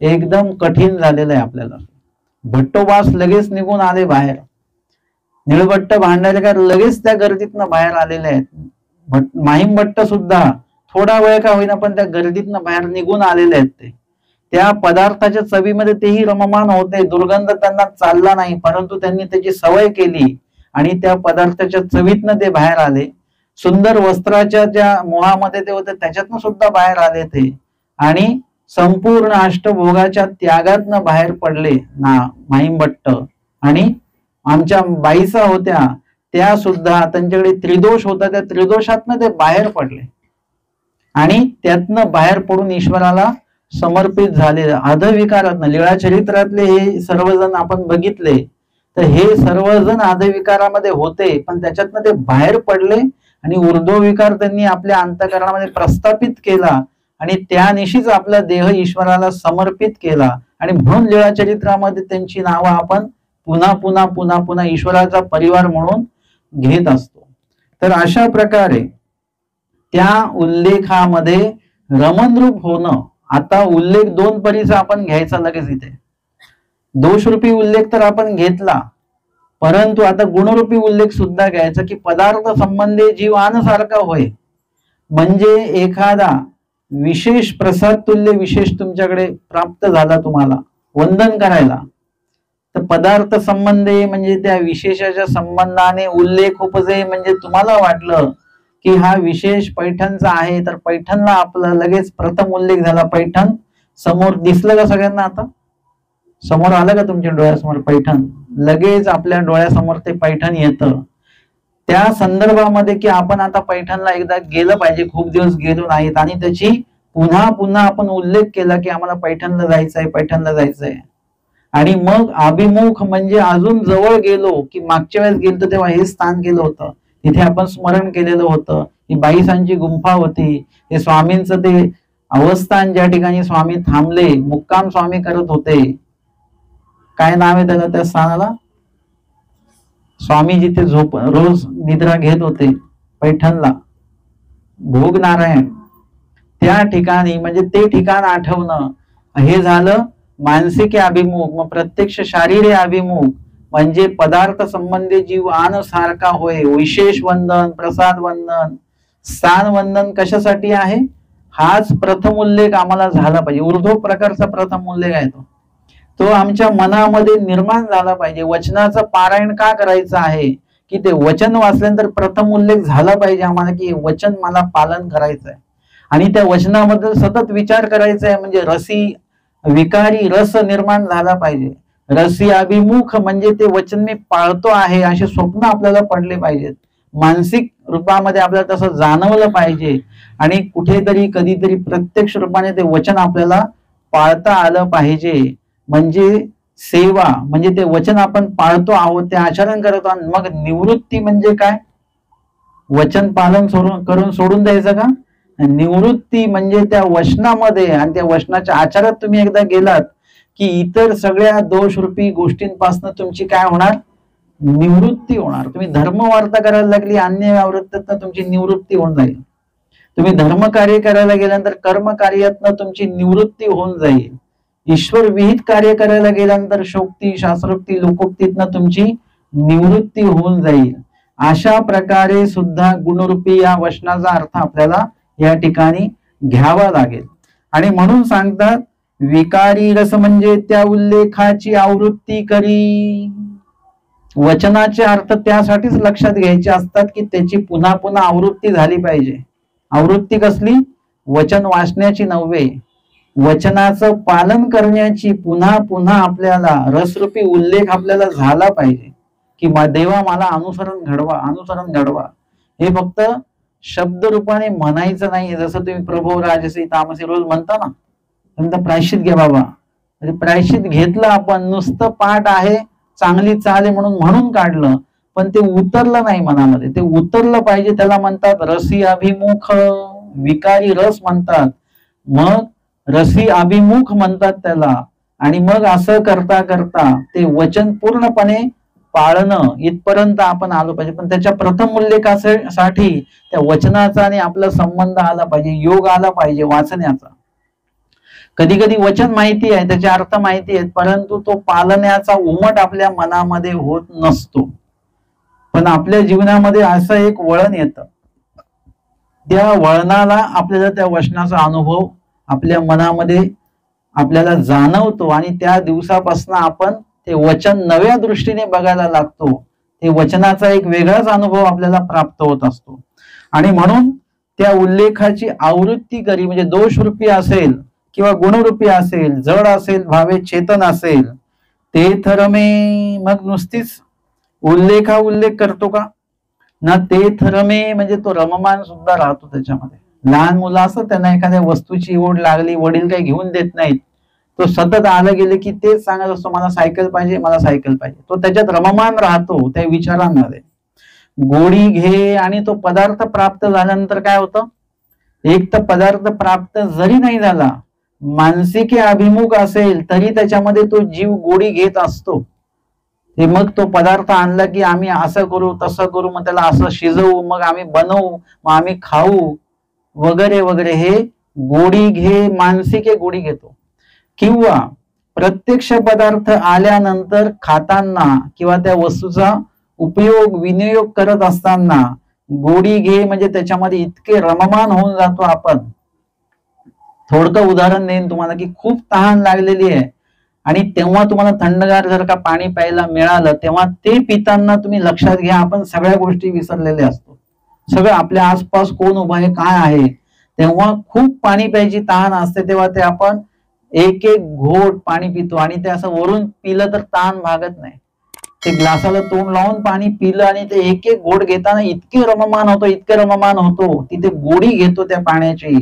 एकदम कठीण झालेलं आहे आपल्याला. भट्टोबास लगेच निघून आले बाहेर, निळभट्ट भांडारकर लगेच त्या गर्दीतनं बाहेर आलेले आहेत. माहीम भट्ट सुद्धा थोडा वेळ का होईना पण त्या गर्दीतनं बाहेर निघून आलेले आहेत. ते त्या पदार्थाच्या चवीमध्ये तेही रममान होते, दुर्गंध त्यांना चालला नाही, परंतु त्यांनी त्याची सवय केली आणि त्या पदार्थाच्या चवीतनं ते बाहेर आले. सुंदर वस्त्राच्या ज्या मोहामध्ये ते होते त्याच्यातनं सुद्धा बाहेर आले ते, आणि संपूर्ण अष्टभोगाच्या त्यागातनं बाहेर पडले ना माहीम भट्ट. आणि आमच्या बाईसा होत्या त्या सुद्धा, त्यांच्याकडे त्रिदोष होता, त्या त्रिदोषातनं ते बाहेर पडले आणि त्यातनं बाहेर पडून ईश्वराला समर्पित झाले. अधविकारातनं, लीळा चरित्रातले हे सर्वजण आपण बघितले तर हे सर्वजण अधविकारामध्ये होते, पण त्याच्यातनं ते बाहेर पडले आणि ऊर्ध्व विकार त्यांनी आपल्या अंतःकरणामध्ये प्रस्थापित केला आणि त्यानिशीच आपला देह ईश्वराला समर्पित केला. आणि म्हणून लीळा चरित्रामध्ये त्यांची नावं आपण पुन्हा पुन्हा पुन्हा पुन्हा ईश्वराचा परिवार म्हणून घेत असतो. तर अशा प्रकारे त्या उल्लेखामध्ये रमणरूप होणं. आता उल्लेख दोन परीचा आपण घ्यायचा लगेच इथे. दोषरूपी उल्लेख तर आपण घेतला, परंतु आता गुणरूपी उल्लेख सुद्धा घ्यायचा की पदार्थ संबंधी जीवान सारखा होय. म्हणजे एखादा विशेष प्रसाद तुल्य विशेष तुमच्याकडे प्राप्त झाला, तुम्हाला वंदन करायला, तर पदार्थ संबंधी म्हणजे त्या विशेषाच्या संबंधाने उल्लेख उपजे. म्हणजे तुम्हाला वाटलं की हा विशेष पैठणचा आहे, तर पैठणला आपला लगेच प्रथम उल्लेख झाला. पैठण समोर दिसलं का सगळ्यांना? आता समोर आलं का तुमच्या डोळ्यासमोर पैठण? लगेच आपल्या डोळ्यासमोर ते पैठण येतं. त्या संदर्भामध्ये की आपण आता पैठणला एकदा गेलं पाहिजे, खूप दिवस गेलो नाहीत, आणि त्याची पुन्हा पुन्हा आपण उल्लेख केला की आम्हाला पैठणला जायचंय, पैठणला जायचंय. आणि मग अभिमुख म्हणजे अजून जवळ गेलो की मागच्या वेळेस गेलो तेव्हा हे स्थान केलं होतं, तिथे आपण स्मरण केलेलं होतं. ही बाईसांची गुंफा होती, हे स्वामींचं ते अवस्थान ज्या ठिकाणी स्वामी थांबले, मुक्काम स्वामी करत होते. काय नाव आहे त्याला, त्या स्थानाला? स्वामी जिथे झोप रोज निद्रा घेत होते पैठणला, भोग नारायण, त्या ठिकाणी, म्हणजे ते ठिकाण आठवणं हे झालं मानसिक अभिमुख. मग प्रत्यक्ष शारीरिक अभिमुख म्हणजे पदार्थ संबंधी जीव आन सारखा होय, विशेष वंदन, प्रसाद वंदन, स्थान वंदन कशासाठी आहे? हाच प्रथम उल्लेख आम्हाला झाला पाहिजे. ऊर्ध्व प्रकारचा प्रथम उल्लेख आहे तो आमच्या मनामध्ये निर्माण झाला पाहिजे. वचनाचं पारायण का करायचं आहे की ते वचन वाचल्यानंतर प्रथम उल्लेख झाला पाहिजे आम्हाला की वचन मला पालन करायचं आहे, आणि त्या वचनाबद्दल सतत विचार करायचा आहे. म्हणजे रसी विकारी रस निर्माण झाला पाहिजे. रसी अभिमुख म्हणजे ते वचन मी पाळतो आहे असे स्वप्न आपल्याला पडले पाहिजेत. मानसिक रूपामध्ये आपल्याला तसं जाणवलं पाहिजे, आणि कुठेतरी कधीतरी प्रत्यक्ष रूपाने ते वचन आपल्याला पाळता आलं पाहिजे. म्हणजे सेवा म्हणजे ते वचन आपण पाळतो आहोत, ते आचरण करतो. आणि मग निवृत्ती म्हणजे काय? वचन पालन करून सोडून द्यायचं का? निवृत्ती म्हणजे त्या वचनामध्ये आणि त्या वचनाच्या आचारात तुम्ही एकदा गेलात की इतर सगळ्या दोषरूपी गोष्टींपासून तुमची काय होणार? निवृत्ती होणार. तुम्ही धर्म वार्ता करायला लागली, अन्य आवृत्तीतनं तुमची निवृत्ती होऊन जाईल. तुम्ही धर्म कार्य करायला गेल्यानंतर कर्म कार्यातनं तुमची निवृत्ती होऊन जाईल. ईश्वर विहित कार्य करायला गेल्यानंतर शोक्ती, शास्त्रोक्ती, लोकोक्तीतनं तुमची निवृत्ती होऊन जाईल. अशा प्रकारे सुद्धा गुणरूपी या वचनाचा अर्थ आपल्याला या ठिकाणी घ्यावा लागेल. आणि म्हणून सांगतात विकारी रस म्हणजे त्या उल्लेखाची आवृत्ती करी. वचनाचे अर्थ त्यासाठीच लक्षात घ्यायचे असतात की त्याची पुन्हा पुन्हा आवृत्ती झाली पाहिजे. आवृत्ती कसली? वचन वाचण्याची नव्हे, वचनाचं पालन करण्याची. पुन्हा पुन्हा आपल्याला रसरूपी उल्लेख आपल्याला झाला पाहिजे की देवा मला अनुसरण घडवा, अनुसरण घडवा. हे फक्त शब्द रूपाने म्हणायचं नाही. जसं तुम्ही प्रभो राजसी तामसी रोज म्हणता ना, नंतर प्रायश्चित घ्या बाबा, म्हणजे प्रायश्चित घेतलं आपण, नुसतं पाठ आहे, चांगली चाल आहे म्हणून काढलं, पण ते उतरलं नाही मनामध्ये. ते उतरलं पाहिजे, त्याला म्हणतात रसी अभिमुख. विकारी रस म्हणतात, मग रसी अभिमुख म्हणतात त्याला. आणि मग असं करता करता ते वचन पूर्णपणे पाळणं इथपर्यंत आपण आलो पाहिजे. पण त्याच्या प्रथम उल्लेखासाठी त्या वचनाचा आणि आपला संबंध आला पाहिजे, योग आला पाहिजे वाचण्याचा. कधी कधी वचन माहिती आहे, त्याचे अर्थ माहिती आहेत, परंतु तो पालण्याचा उमट आपल्या मनामध्ये होत नसतो. पण आपल्या जीवनामध्ये असं एक वळण येतं, त्या वळणाला आपल्याला त्या वचनाचा अनुभव आपल्या मनामध्ये आपल्याला जाणवतो, आणि त्या दिवसापासून आपण ते वचन नव्या दृष्टीने बघायला लागतो. ते वचनाचा एक वेगळाच अनुभव आपल्याला प्राप्त होत असतो. आणि म्हणून त्या उल्लेखाची आवृत्ती करी, म्हणजे दोषरूपी असेल किंवा गुणरूपी असेल, जड असेल भावे चेतन असेल, ते थरमे. मग नुसतीच उल्लेख करतो का ना? ते थरमे म्हणजे तो रममान सुद्धा राहतो त्याच्यामध्ये. लहान मुलं असतात, त्यांना एखाद्या वस्तूची ओढ लागली, वडील काही घेऊन देत नाहीत, तो सतत आलं गेले की तेच सांगत असतो, मला सायकल पाहिजे, मला सायकल पाहिजे. तो त्याच्यात रममान राहतो त्या विचारांमध्ये. गोडी घे, आणि तो पदार्थ प्राप्त झाल्यानंतर काय होतं? एक तर पदार्थ प्राप्त जरी नाही झाला, मानसिक अभिमुख असेल तरी त्याच्यामध्ये तो जीव गोडी घेत असतो. ते मग तो पदार्थ आणला की आम्ही असं करू, तसं करू, मग त्याला असं शिजवू, मग आम्ही बनवू, मग आम्ही खाऊ वगैरे वगैरे. हे गोडी घे, मानसिक गोडी घेतो. किंवा प्रत्यक्ष पदार्थ आल्यानंतर खाताना किंवा त्या वस्तूचा उपयोग विनियोग करत असताना गोडी घे, म्हणजे त्याच्यामध्ये इतके रममान होऊन जातो आपण. थोडकं उदाहरण देईन तुम्हाला की खूप तहान लागलेली आहे, आणि तेव्हा तुम्हाला थंडगार जर का पाणी प्यायला मिळालं, तेव्हा ते पिताना तुम्ही लक्षात घ्या आपण सगळ्या गोष्टी विसरलेले असतो. सगळं आपल्या आसपास कोण उभा आहे, काय आहे. तेव्हा खूप पाणी प्यायची तहान असते, तेव्हा ते आपण एक एक घोट पाणी पितो, आणि ते असं वरून पिलं तर तहान भागत नाही. ते ग्लासाला तोंड लावून पाणी पिलं आणि ते एक एक घोट घेताना इतके रममान होतो, तिथे गोडी घेतो त्या पाण्याची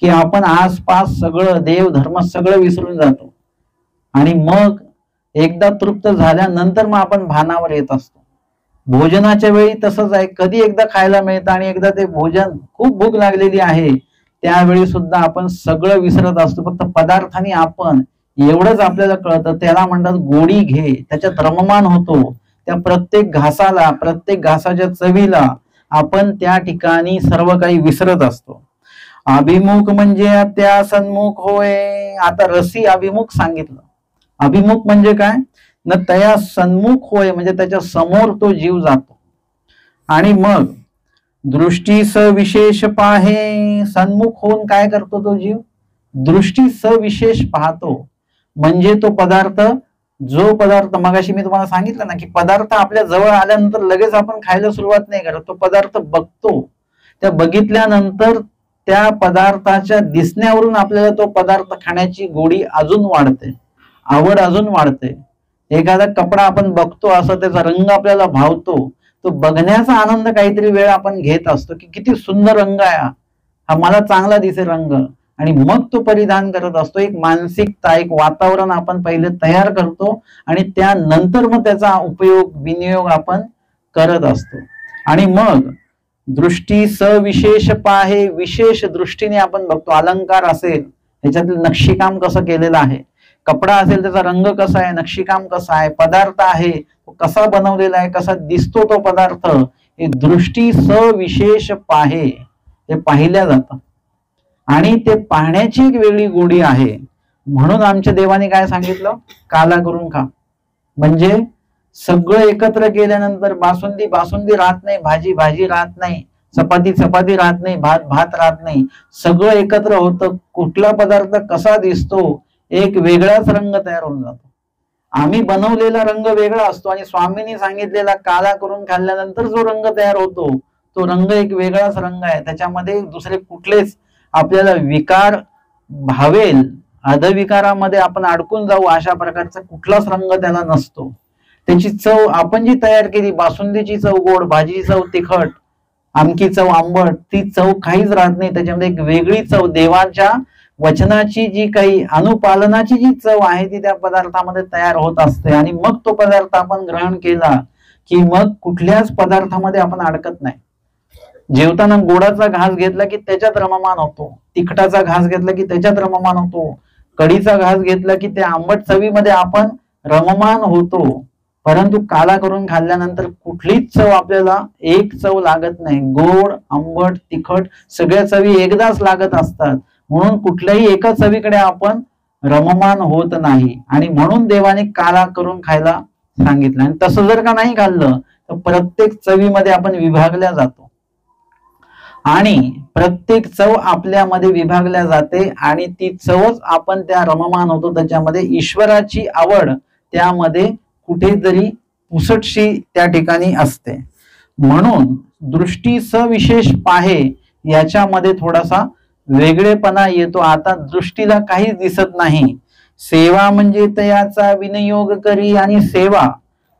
की आपण आसपास सगळं देव धर्म सगळं विसरून जातो. आणि मग एकदा तृप्त झाल्यानंतर मग आपण भानावर येत असतो. भोजनाच्या वेळी तसंच आहे, कधी एकदा खायला मिळतं आणि एकदा ते भोजन खूप भूक लागलेली आहे त्यावेळी सुद्धा आपण सगळं विसरत असतो. फक्त पदार्थांनी आपण एवढंच आपल्याला कळतं, त्याला म्हणतात गोडी घे, त्याच्यात रममान होतो. त्या प्रत्येक घासाला, प्रत्येक घासाच्या चवीला आपण त्या ठिकाणी सर्व काही विसरत असतो. अभिमुख म्हणजे त्या सन्मुख होय. आता रसी अभिमुख सांगितलं. अभिमुख म्हणजे काय न तया सन्मुख होय, म्हणजे त्याच्या समोर तो जीव जातो. आणि मग दृष्टी सविशेष पाहे, सन्मुख होऊन काय करतो तो जीव, दृष्टी सविशेष पाहतो. म्हणजे तो पदार्थ, जो पदार्थ मगाशी मी तुम्हाला सांगितलं ना की पदार्थ आपल्या जवळ आल्यानंतर लगेच आपण खायला सुरुवात नाही करत, तो पदार्थ बघतो. त्या बघितल्यानंतर त्या पदार्थाच्या दिसण्यावरून आपल्याला तो पदार्थ खाण्याची गोडी अजून वाढते, आवड अजून वाढते. एखादा कपडा आपण बघतो, असं त्याचा रंग आपल्याला भावतो, तो बघण्याचा आनंद काहीतरी वेळ आपण घेत असतो की किती सुंदर रंग आहे हा, मला चांगला दिसे रंग, आणि मग तो परिधान करत असतो. एक मानसिकता, एक वातावरण आपण पहिले तयार करतो आणि त्यानंतर मग त्याचा उपयोग विनियोग आपण करत असतो. आणि मग दृष्टी सविशेष पाहे, विशेष दृष्टीने आपण बघतो. अलंकार असेल त्याच्यातलं नक्षीकाम कसं केलेलं आहे, कपडा असेल त्याचा रंग कसा आहे, नक्षीकाम कसं आहे, पदार्थ आहे तो कसा बनवलेला आहे, कसा दिसतो तो पदार्थ, हे दृष्टी सविशेष पाहे, हे पाहिल्या जातं. आणि ते पाहण्याची एक वेगळी गोडी आहे. म्हणून आमच्या देवाने काय सांगितलं, काला करून खा. म्हणजे सगळं एकत्र केल्यानंतर बासुंदी बासुंदी राहत नाही, भाजी भाजी राहत नाही, चपाती चपाती राहत नाही, भात भात राहत नाही, सगळं एकत्र होतं. कुठला पदार्थ कसा दिसतो, एक वेगळाच रंग तयार होऊन जातो. आम्ही बनवलेला रंग वेगळा असतो आणि स्वामींनी सांगितलेला काला करून खाल्ल्यानंतर जो रंग तयार होतो तो रंग एक वेगळाच रंग आहे. त्याच्यामध्ये दुसरे कुठलेच आपल्याला विकार भावेल, अधविकारामध्ये आपण अडकून जाऊ अशा प्रकारचा कुठलाच रंग त्याला नसतो. त्याची चव आपण जी तयार केली, बासुंदीची चव गोड, भाजीची चव तिखट, आमकी चव आंबट, ती चव काहीच राहत नाही. त्याच्यामध्ये एक वेगळी चव, देवाच्या वचनाची जी काही अनुपालनाची जी चव आहे ती त्या पदार्थामध्ये तयार होत असते. आणि मग तो पदार्थ आपण ग्रहण केला की मग कुठल्याच पदार्थामध्ये आपण अडकत नाही. जेवताना गोडाचा घास घेतला की त्याच्यात रममान होतो, तिखटाचा घास घेतला की त्याच्यात रममान होतो, कढीचा घास घेतला की त्या आंबट चवीमध्ये आपण रममान होतो. परंतु काला करून खाल्ल्यानंतर कुठलीच चव आपल्याला एक चव लागत नाही. गोड, आंबट, तिखट सगळ्या चवी एकदाच लागत असतात. म्हणून कुठल्याही एका चवीकडे आपण रममान होत नाही. आणि म्हणून देवाने काला करून खायला सांगितलं. आणि तसं जर का नाही खाल्लं तर प्रत्येक चवीमध्ये आपण विभागल्या जातो आणि प्रत्येक चव आपल्यामध्ये विभागल्या जाते आणि ती चवच आपण त्या रममान होतो. त्याच्यामध्ये ईश्वराची आवड त्यामध्ये कुठेतरी पुसटशी त्या ठिकाणी असते. म्हणून दृष्टी सविशेष पाहे याच्यामध्ये थोडासा वेगळेपणा येतो. आता दृष्टीला काहीच दिसत नाही. सेवा म्हणजे तयाचा विनियोग करी, आणि सेवा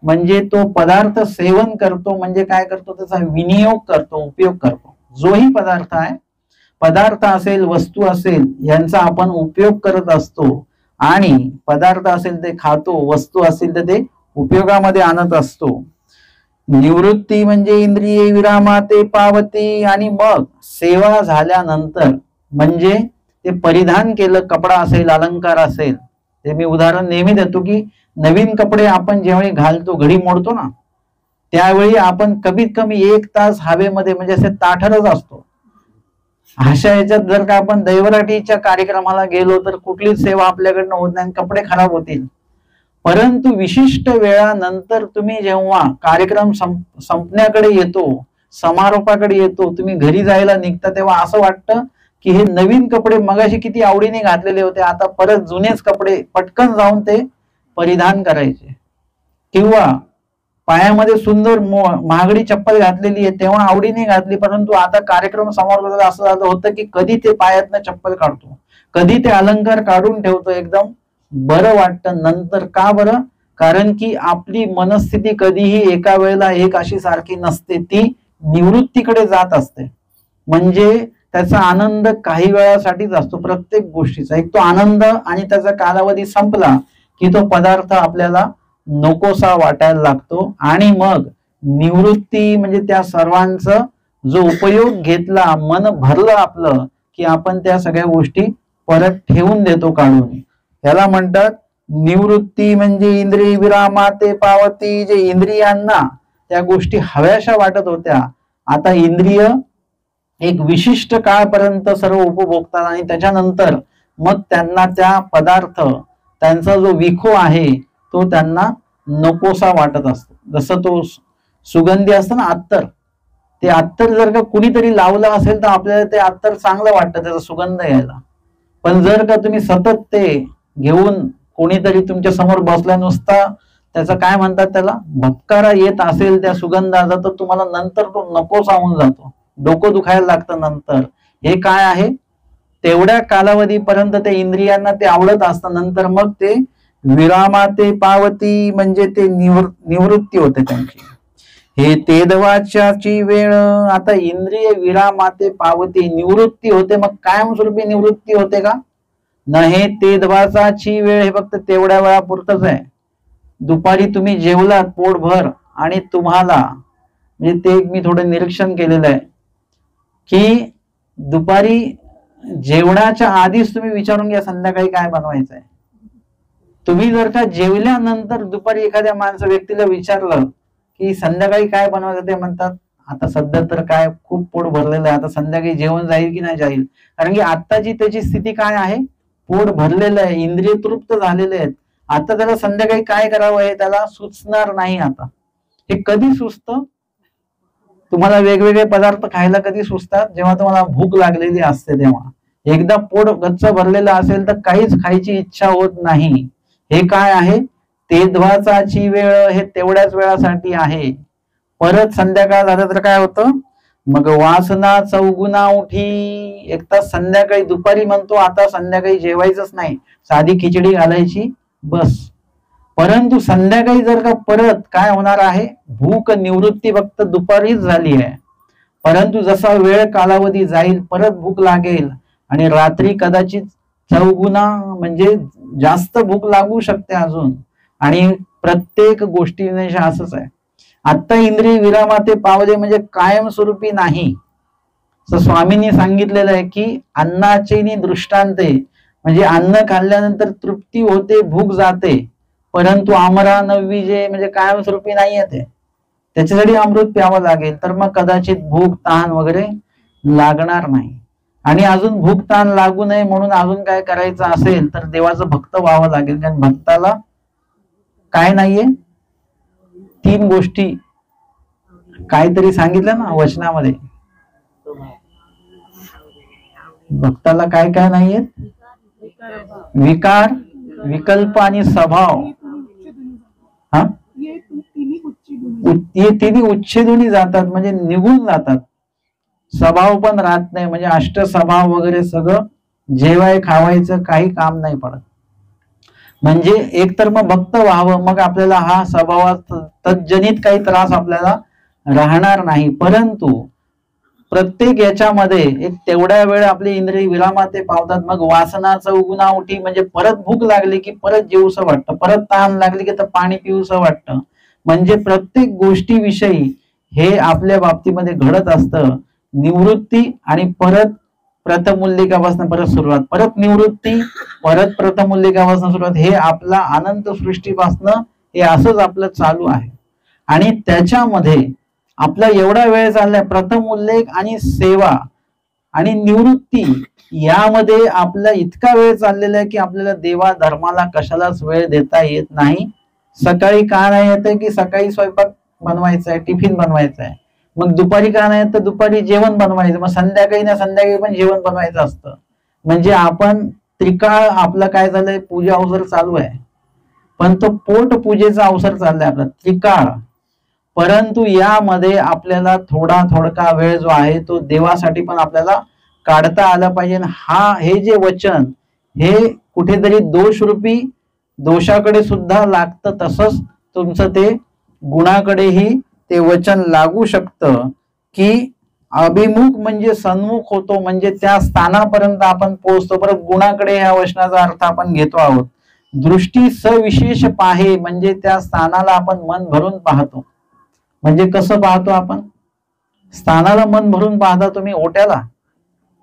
म्हणजे तो पदार्थ सेवन करतो, म्हणजे काय करतो, त्याचा विनियोग करतो, उपयोग करतो. जोही पदार्थ आहे, पदार्थ असेल वस्तू असेल यांचा आपण उपयोग करत असतो. आणि पदार्थ असेल ते खातो, वस्तू असेल तर ते उपयोगामध्ये आणत असतो. निवृत्ती म्हणजे इंद्रिये विरामाते पावती. आणि मग सेवा झाल्यानंतर म्हणजे ते परिधान केलं, कपडा असेल, अलंकार असेल, ते मी उदाहरण नेहमी देतो की नवीन कपडे आपण ज्यावेळी घालतो, घडी मोडतो ना, त्यावेळी आपण कमीत कमी 1 तास हवेमध्ये म्हणजे असे ताठरच असतो. अशा याच्यात जर का आपण दैवराटीच्या कार्यक्रमाला गेलो तर कुठलीच सेवा आपल्याकडनं होत नाही, कपडे खराब होतील. परंतु विशिष्ट वेळानंतर तुम्ही जेव्हा कार्यक्रम संपण्याकडे येतो, समारोपाकडे येतो, तुम्ही घरी जायला निघता, तेव्हा असं वाटतं की हे नवीन कपडे मगाशी किती आवडीने घातलेले होते, आता परत जुनेच कपडे पटकन जाऊन ते परिधान करायचे. किंवा पायामध्ये सुंदर महागडी चप्पल घातलेली आहे, तेव्हा आवडीने घातली, परंतु आता कार्यक्रम समारोपात असं झालं होतं की कधी ते पायातनं चप्पल काढतो, कधी ते अलंकार काढून ठेवतो. एकदम बरं वाटतं नंतर. का बरं? कारण की आपली मनस्थिती कधीही एका वेळेला एक अशी सारखी नसते, ती निवृत्तीकडे जात असते. म्हणजे त्याचा आनंद काही वेळासाठीच असतो प्रत्येक गोष्टीचा. एक तो आनंद आणि त्याचा कालावधी संपला की तो पदार्थ आपल्याला नकोसा वाटायला लागतो आणि मग निवृत्ती म्हणजे त्या सर्वांचं जो उपयोग घेतला, मन भरलं आपलं, की आपण त्या सगळ्या गोष्टी परत ठेवून देतो काढून. याला म्हणतात निवृत्ती. म्हणजे इंद्रिय विरामाते पावती. जे इंद्रियांना त्या गोष्टी हव्याशा वाटत होत्या, आता इंद्रिय एक विशिष्ट काळपर्यंत सर्व उपभोगतात आणि त्याच्यानंतर मग त्यांना त्या पदार्थ, त्यांचा जो विखो आहे तो त्यांना नकोसा वाटत असतो. जसं तो सुगंधी असतं ना अत्तर, ते अत्तर जर का कुणीतरी लावलं असेल तर आपल्याला ते अत्तर चांगलं वाटतं, त्याचा सुगंध यायला. पण जर का तुम्ही सतत ते घेऊन कोणीतरी तुमच्या समोर बसला, नुसता त्याचा काय म्हणतात त्याला भपकारा येत असेल त्या सुगंधाचा, तर तुम्हाला नंतर तो नकोसा होऊन जातो, डोकं दुखायला लागतं नंतर. हे काय आहे, तेवढ्या कालावधीपर्यंत ते इंद्रियांना ते आवडत असतं, नंतर मग ते विरामाते पावती म्हणजे ते निवृत्ती होते त्यांची. हे तेदवाच्याची वेळ. आता इंद्रिय विरामाते पावती, निवृत्ती होते. मग कायमस्वरूपी निवृत्ती होते का? नाही, तेदवाचाची वेळ हे फक्त तेवढ्या वेळापुरतच आहे. दुपारी तुम्ही जेवलात पोटभर आणि तुम्हाला, म्हणजे ते एक मी थोडं निरीक्षण केलेलं आहे की दुपारी जेवणाच्या आधीच तुम्ही विचारून घ्या संध्याकाळी काय बनवायचं आहे. तुम्ही जर का जेवल्यानंतर दुपारी एखाद्या व्यक्तीला विचारलं की संध्याकाळी काय बनवायचं, ते म्हणतात आता सध्या तर काय खूप पोट भरलेलं आहे, आता संध्याकाळी जेवण जाईल की नाही जाईल. कारण की आत्ताची त्याची स्थिती काय आहे, पोट भरलेलं आहे, इंद्रिय तृप्त झालेले आहेत. आता त्याला संध्याकाळी काय करावं हे त्याला सुचणार नाही. आता हे कधी सुचतं? तुम्हाला वेगवेगळे पदार्थ खायला कधी सुचतात? जेव्हा तुम्हाला भूक लागलेली असते तेव्हा. एकदा पोट गच्च भरलेलं असेल तर काहीच खायची इच्छा होत नाही. हे काय आहे, तेदवाचाची वेळ, हे तेवढ्याच वेळासाठी आहे. परत संध्याकाळ झालं तर काय होतं, मग वासना चौगुना उठी. एक तास संध्याकाळी, दुपारी म्हणतो आता संध्याकाळी जेवायचंच नाही, साधी खिचडी घालायची बस. परंतु संध्याकाळी जर का परत काय होणार आहे, भूक निवृत्ती फक्त दुपारीच झाली आहे. परंतु जसा वेळ कालावधी जाईल परत भूक लागेल आणि रात्री कदाचित चौगुना म्हणजे जास्त भूक लागू शकते अजून. आणि प्रत्येक गोष्टीने असंच आहे. आता इंद्रिय विरामाते पावले म्हणजे कायमस्वरूपी नाही. स्वामींनी सांगितलेलं आहे की अन्नाचे दृष्टांते, म्हणजे अन्न खाल्ल्यानंतर तृप्ती होते, भूक जाते, परंतु आमरा नववी जे म्हणजे कायमस्वरूपी नाही आहे, त्याच्यासाठी अमृत प्यावं लागेल, तर मग कदाचित भूक तहान वगैरे लागणार नाही. आणि अजून भूक तहान लागू नये म्हणून अजून काय करायचं असेल तर देवाचं भक्त व्हावं लागेल. कारण भक्ताला काय नाहीये, 3 गोष्टी काहीतरी सांगितलं ना वचनामध्ये, भक्ताला काय काय नाहीये, विकार, विकल्प आणि स्वभाव. हा, हे तिन्ही उच्छेदुनी जातात, म्हणजे निघून जातात. स्वभाव पण राहत नाही, म्हणजे अष्ट स्वभाव वगैरे सगळं जेवाय खावायचं काही काम नाही पडत. म्हणजे एक तर मग भक्त व्हावं, मग आपल्याला हा स्वभावात तज्जनित काही त्रास आपल्याला राहणार नाही. परंतु प्रत्येक याच्यामध्ये एक तेवढ्या वेळ आपले इंद्रिय विरामाते पावतात. मग वासना चौगुना उठी म्हणजे परत भूक लागली की परत जेवूसं वाटतं, परत तहान लागली की तर पाणी पिऊसं वाटतं. म्हणजे प्रत्येक गोष्टीविषयी हे आपल्या बाबतीमध्ये घडत असतं. निवृत्ती आणि परत प्रथमूल्लिकापासून परत सुरुवात, परत निवृत्ती, परत प्रथमूल्लिकापासून सुरुवात, हे आपला अनंत सृष्टीपासनं हे असंच आपलं चालू आहे. आणि त्याच्यामध्ये आपला एवढा वेळ चाललाय, प्रथम उल्लेख आणि सेवा आणि निवृत्ती यामध्ये आपला इतका वेळ चाललेला आहे की आपल्याला देवा धर्माला कशालाच वेळ देता येत नाही. सकाळी का नाही येते की सकाळी स्वयंपाक बनवायचा आहे, टिफिन बनवायचा आहे. मग दुपारी का नाही तर दुपारी जेवण बनवायचं, मग संध्याकाळी ना संध्याकाळी पण जेवण बनवायचं असतं. म्हणजे आपण त्रिकाळ आपलं काय झालंय, पूजा अवसर चालू आहे, पण तो पोट पूजेचा अवसर चाललाय आपला त्रिकाळ. परंतु यामध्ये आपल्याला थोडका वेळ जो आहे तो देवासाठी पण आपल्याला काढता आला पाहिजे. हे जे वचन हे कुठेतरी दोषरूपी दोषाकडे सुद्धा लागतं, तसंच तुमचं ते गुणाकडेही ते वचन लागू शकतं की अभिमुख म्हणजे सन्मुख होतो, म्हणजे त्या स्थानापर्यंत आपण पोहोचतो. परत गुणाकडे ह्या वचनाचा अर्थ आपण घेतो आहोत. दृष्टी सविशेष पाहे म्हणजे त्या स्थानाला आपण मन भरून पाहतो. म्हणजे कसं पाहतो आपण? स्थानाला मन भरून पाहता तुम्ही, ओट्याला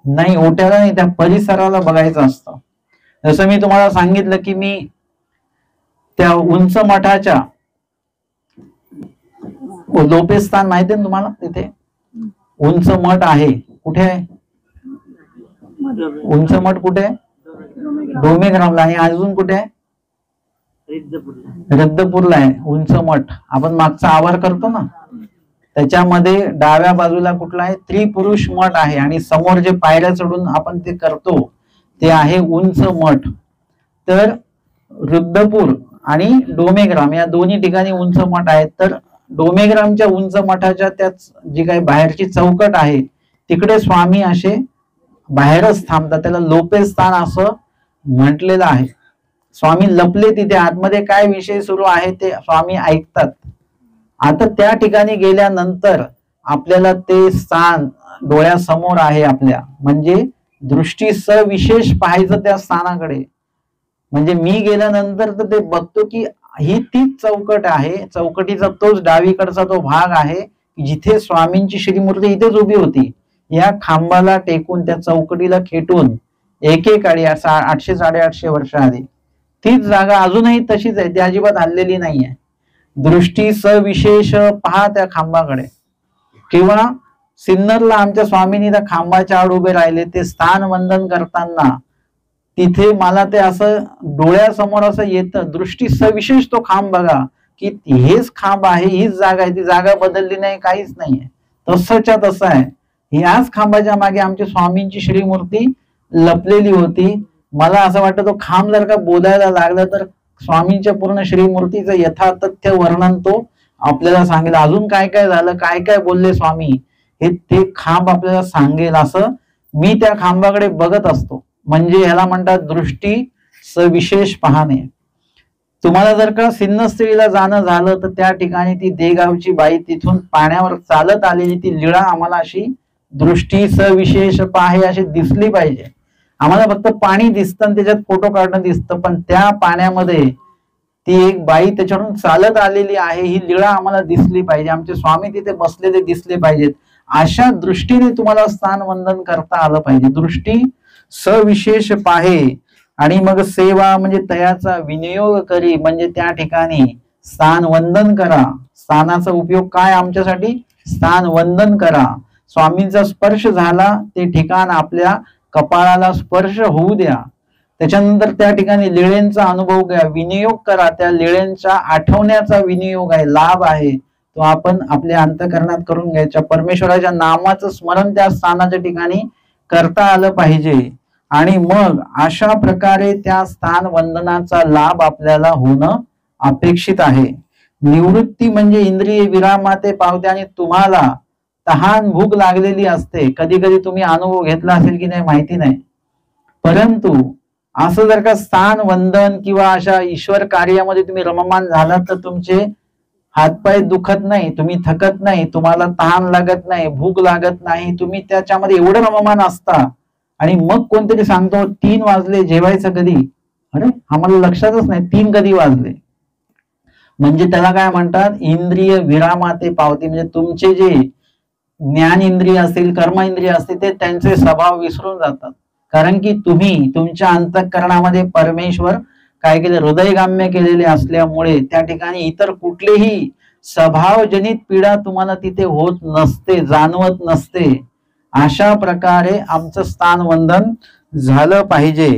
नाही, ओट्याला नाही, त्या परिसराला बघायचं असतं. जसं मी तुम्हाला सांगितलं की मी त्या उंच मठाच्या लोपेस्थान माहिती आहे तुम्हाला, तिथे उंच मठ आहे. कुठे आहे उंच मठ? कुठे आहे? डोमेग्रामला. आणि अजून कुठे आहे? रद्दपूरला आहे उंच मठ. आपण मागचा आवार करतो ना, त्याच्यामध्ये डाव्या बाजूला कुठला आहे? त्रिपुरुष मठ आहे. आणि समोर जे पायऱ्या चढून आपण ते करतो ते आहे उंच मठ. तर रुद्रपूर आणि डोमेग्राम या दोन्ही ठिकाणी उंच मठ आहेत. तर डोमेग्रामच्या उंच मठाच्या त्याच जी काही बाहेरची चौकट आहे तिकडे स्वामी असे बाहेरच थांबतात. त्याला लोपेस्थान असं म्हटलेलं आहे. स्वामी लपले तिथे, आतमध्ये काय विषय सुरू आहे ते स्वामी ऐकतात. आता त्या ठिकाणी गेल्यानंतर आपल्याला ते स्थान डोळ्यासमोर आहे आपल्या, म्हणजे दृष्टी सविशेष पाहायचं त्या स्थानाकडे. म्हणजे मी गेल्यानंतर तर ते बघतो की ही तीच चौकट आहे, चौकटीचा तोच डावीकडचा तो भाग आहे जिथे स्वामींची श्रीमूर्ती इथेच उभी होती. या खांबाला टेकून त्या चौकटीला खेटून एकेकाळी 800-850 वर्ष आधी तीच जागा अजूनही तशीच आहे, ती अजिबात हललेली नाहीये. दृष्टी सविशेष पहा त्या खांबाकडे. किंवा सिन्नरला आमच्या स्वामींनी त्या खांबाच्या आड उभे राहिले, ते स्थान वंदन करताना तिथे मला ते असं डोळ्यासमोर असं येतं, दृष्टी सविशेष तो खांब बघा की हेच खांब आहे, हीच जागा आहे, ती जागा बदलली नाही, काहीच नाहीये, तसंच्या तसं आहे. याच खांबाच्या मागे आमच्या स्वामींची श्रीमूर्ती लपलेली होती. मला असं वाटतं तो खांब जर का बोलायला लागला तर स्वामींच्या पूर्ण श्रीमूर्तीचं यथातथ्य वर्णन तो आपल्याला सांगेल. अजून काय काय झालं, काय काय बोलले स्वामी, हे ते खांब आपल्याला सांगेल. असं मी त्या खांबाकडे बघत असतो. म्हणजे ह्याला म्हणतात दृष्टी सविशेष पाहणे. तुम्हाला जर का सिन्नस्त्रीला जाणं झालं तर त्या ठिकाणी ती देगावची बाई तिथून पाण्यावर चालत आलेली ती लीळा आम्हाला अशी दृष्टी सविशेष पाहे अशी दिसली पाहिजे. आम्हाला फक्त पाणी दिसतं आणि त्याच्यात फोटो काढणं दिसतं, पण त्या पाण्यामध्ये ती एक बाई त्याच्यावरून चालत आलेली आहे ही लीळा आम्हाला दिसली पाहिजे. आमचे स्वामी तिथे बसलेले दिसले पाहिजेत. अशा दृष्टीने तुम्हाला स्थान वंदन करता आलं पाहिजे. दृष्टी सविशेष पाहे. आणि मग सेवा म्हणजे तयाचा विनियोग करी, म्हणजे त्या ठिकाणी स्थान वंदन करा. स्थानाचा उपयोग काय आमच्यासाठी? स्थान वंदन करा. स्वामींचा स्पर्श झाला ते ठिकाण आपल्या कपाळाला स्पर्श होऊ द्या. त्याच्यानंतर त्या ठिकाणी लीळेंचा अनुभव घ्या, विनियोग करा. त्या लीळेंचा आठवण्याचा विनियोग आहे, लाभ आहे, तो आपण आपल्या अंतःकरणात करून घ्यायचा. परमेश्वराच्या नामाचं स्मरण त्या स्थानाच्या ठिकाणी करता आलं पाहिजे. आणि मग अशा प्रकारे त्या स्थान वंदनाचा लाभ आपल्याला होणं अपेक्षित आहे. निवृत्ती म्हणजे इंद्रिय विरामाते पावते. आणि तुम्हाला तहान भूक लागलेली असते, कधी कधी तुम्ही अनुभव घेतला असेल की नाही माहिती नाही, परंतु असं जर का स्थान वंदन किंवा अशा ईश्वर कार्यामध्ये तुम्ही रममान झालात तर तुमचे हातपाय दुखत नाही, तुम्ही थकत नाही, तुम्हाला तहान लागत नाही, भूक लागत नाही, तुम्ही त्याच्यामध्ये एवढं रममान असता. आणि मग कोणतरी सांगतो 3 वाजले, जेवायचं कधी? अरे आम्हाला लक्षातच नाही 3 कधी वाजले. म्हणजे त्याला काय म्हणतात? इंद्रिय विरामाते पावते. म्हणजे तुमचे जे ज्ञान इंद्रिय असतील, कर्म इंद्रिय असतील, ते त्यांचे स्वभाव विसरून जातात. कारण की तुम्ही तुमच्या अंतःकरणामध्ये परमेश्वर काय केले? हृदयगाम्य केलेले असल्यामुळे त्या ठिकाणी इतर कुठलेही स्वभावजनित पीडा तुम्हाला तिथे होत नसते, जाणवत नसते. अशा प्रकारे आमचं स्थान वंदन झालं पाहिजे.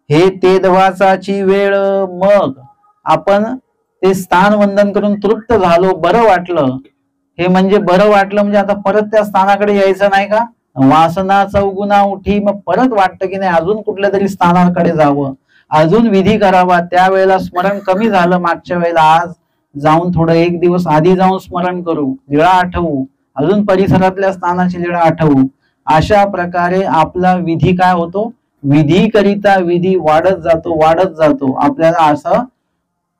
हे तेदवाचाची वेळ. मग आपण ते स्थान वंदन करून तृप्त झालो, बरं वाटलं. हे म्हणजे बरं वाटलं म्हणजे आता परत त्या स्थानाकडे यायचं नाही का? वासना चौगुना उठी, मग परत वाटतं की नाही अजून कुठल्या तरी स्थानाकडे जावं, अजून विधी करावा. त्यावेळेला स्मरण कमी झालं मागच्या वेळेला, आज जाऊन थोडं 1 दिवस आधी जाऊन स्मरण करू, लीळा आठवू, अजून परिसरातल्या स्थानाची लीळा आठवू. अशा प्रकारे आपला विधी काय होतो? विधी करिता विधी वाढत जातो, वाढत जातो. आपल्याला असं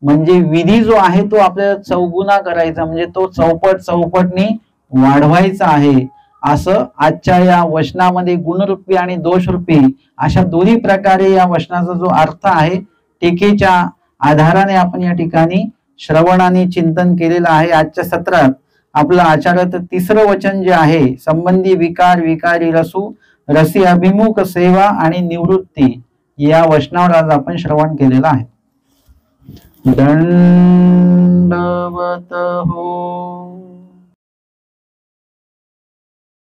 म्हणजे विधी जो आहे तो आपल्याला चौगुना करायचा, म्हणजे तो चौपटनी वाढवायचा आहे. असं आजच्या या वचनामध्ये गुणरूपी आणि दोषरूपी अशा दोन्ही प्रकारे या वचनाचा जो अर्थ आहे टीकेच्या आधाराने आपण या ठिकाणी श्रवण आणि चिंतन केलेलं आहे. आजच्या सत्रात आपलं आचार्याचं तिसरं वचन जे आहे, संबंधी विकार विकारी रसू रसी अभिमुख सेवा आणि निवृत्ती, या वचनावर आज आपण श्रवण केलेलं आहे. दंडवत हो.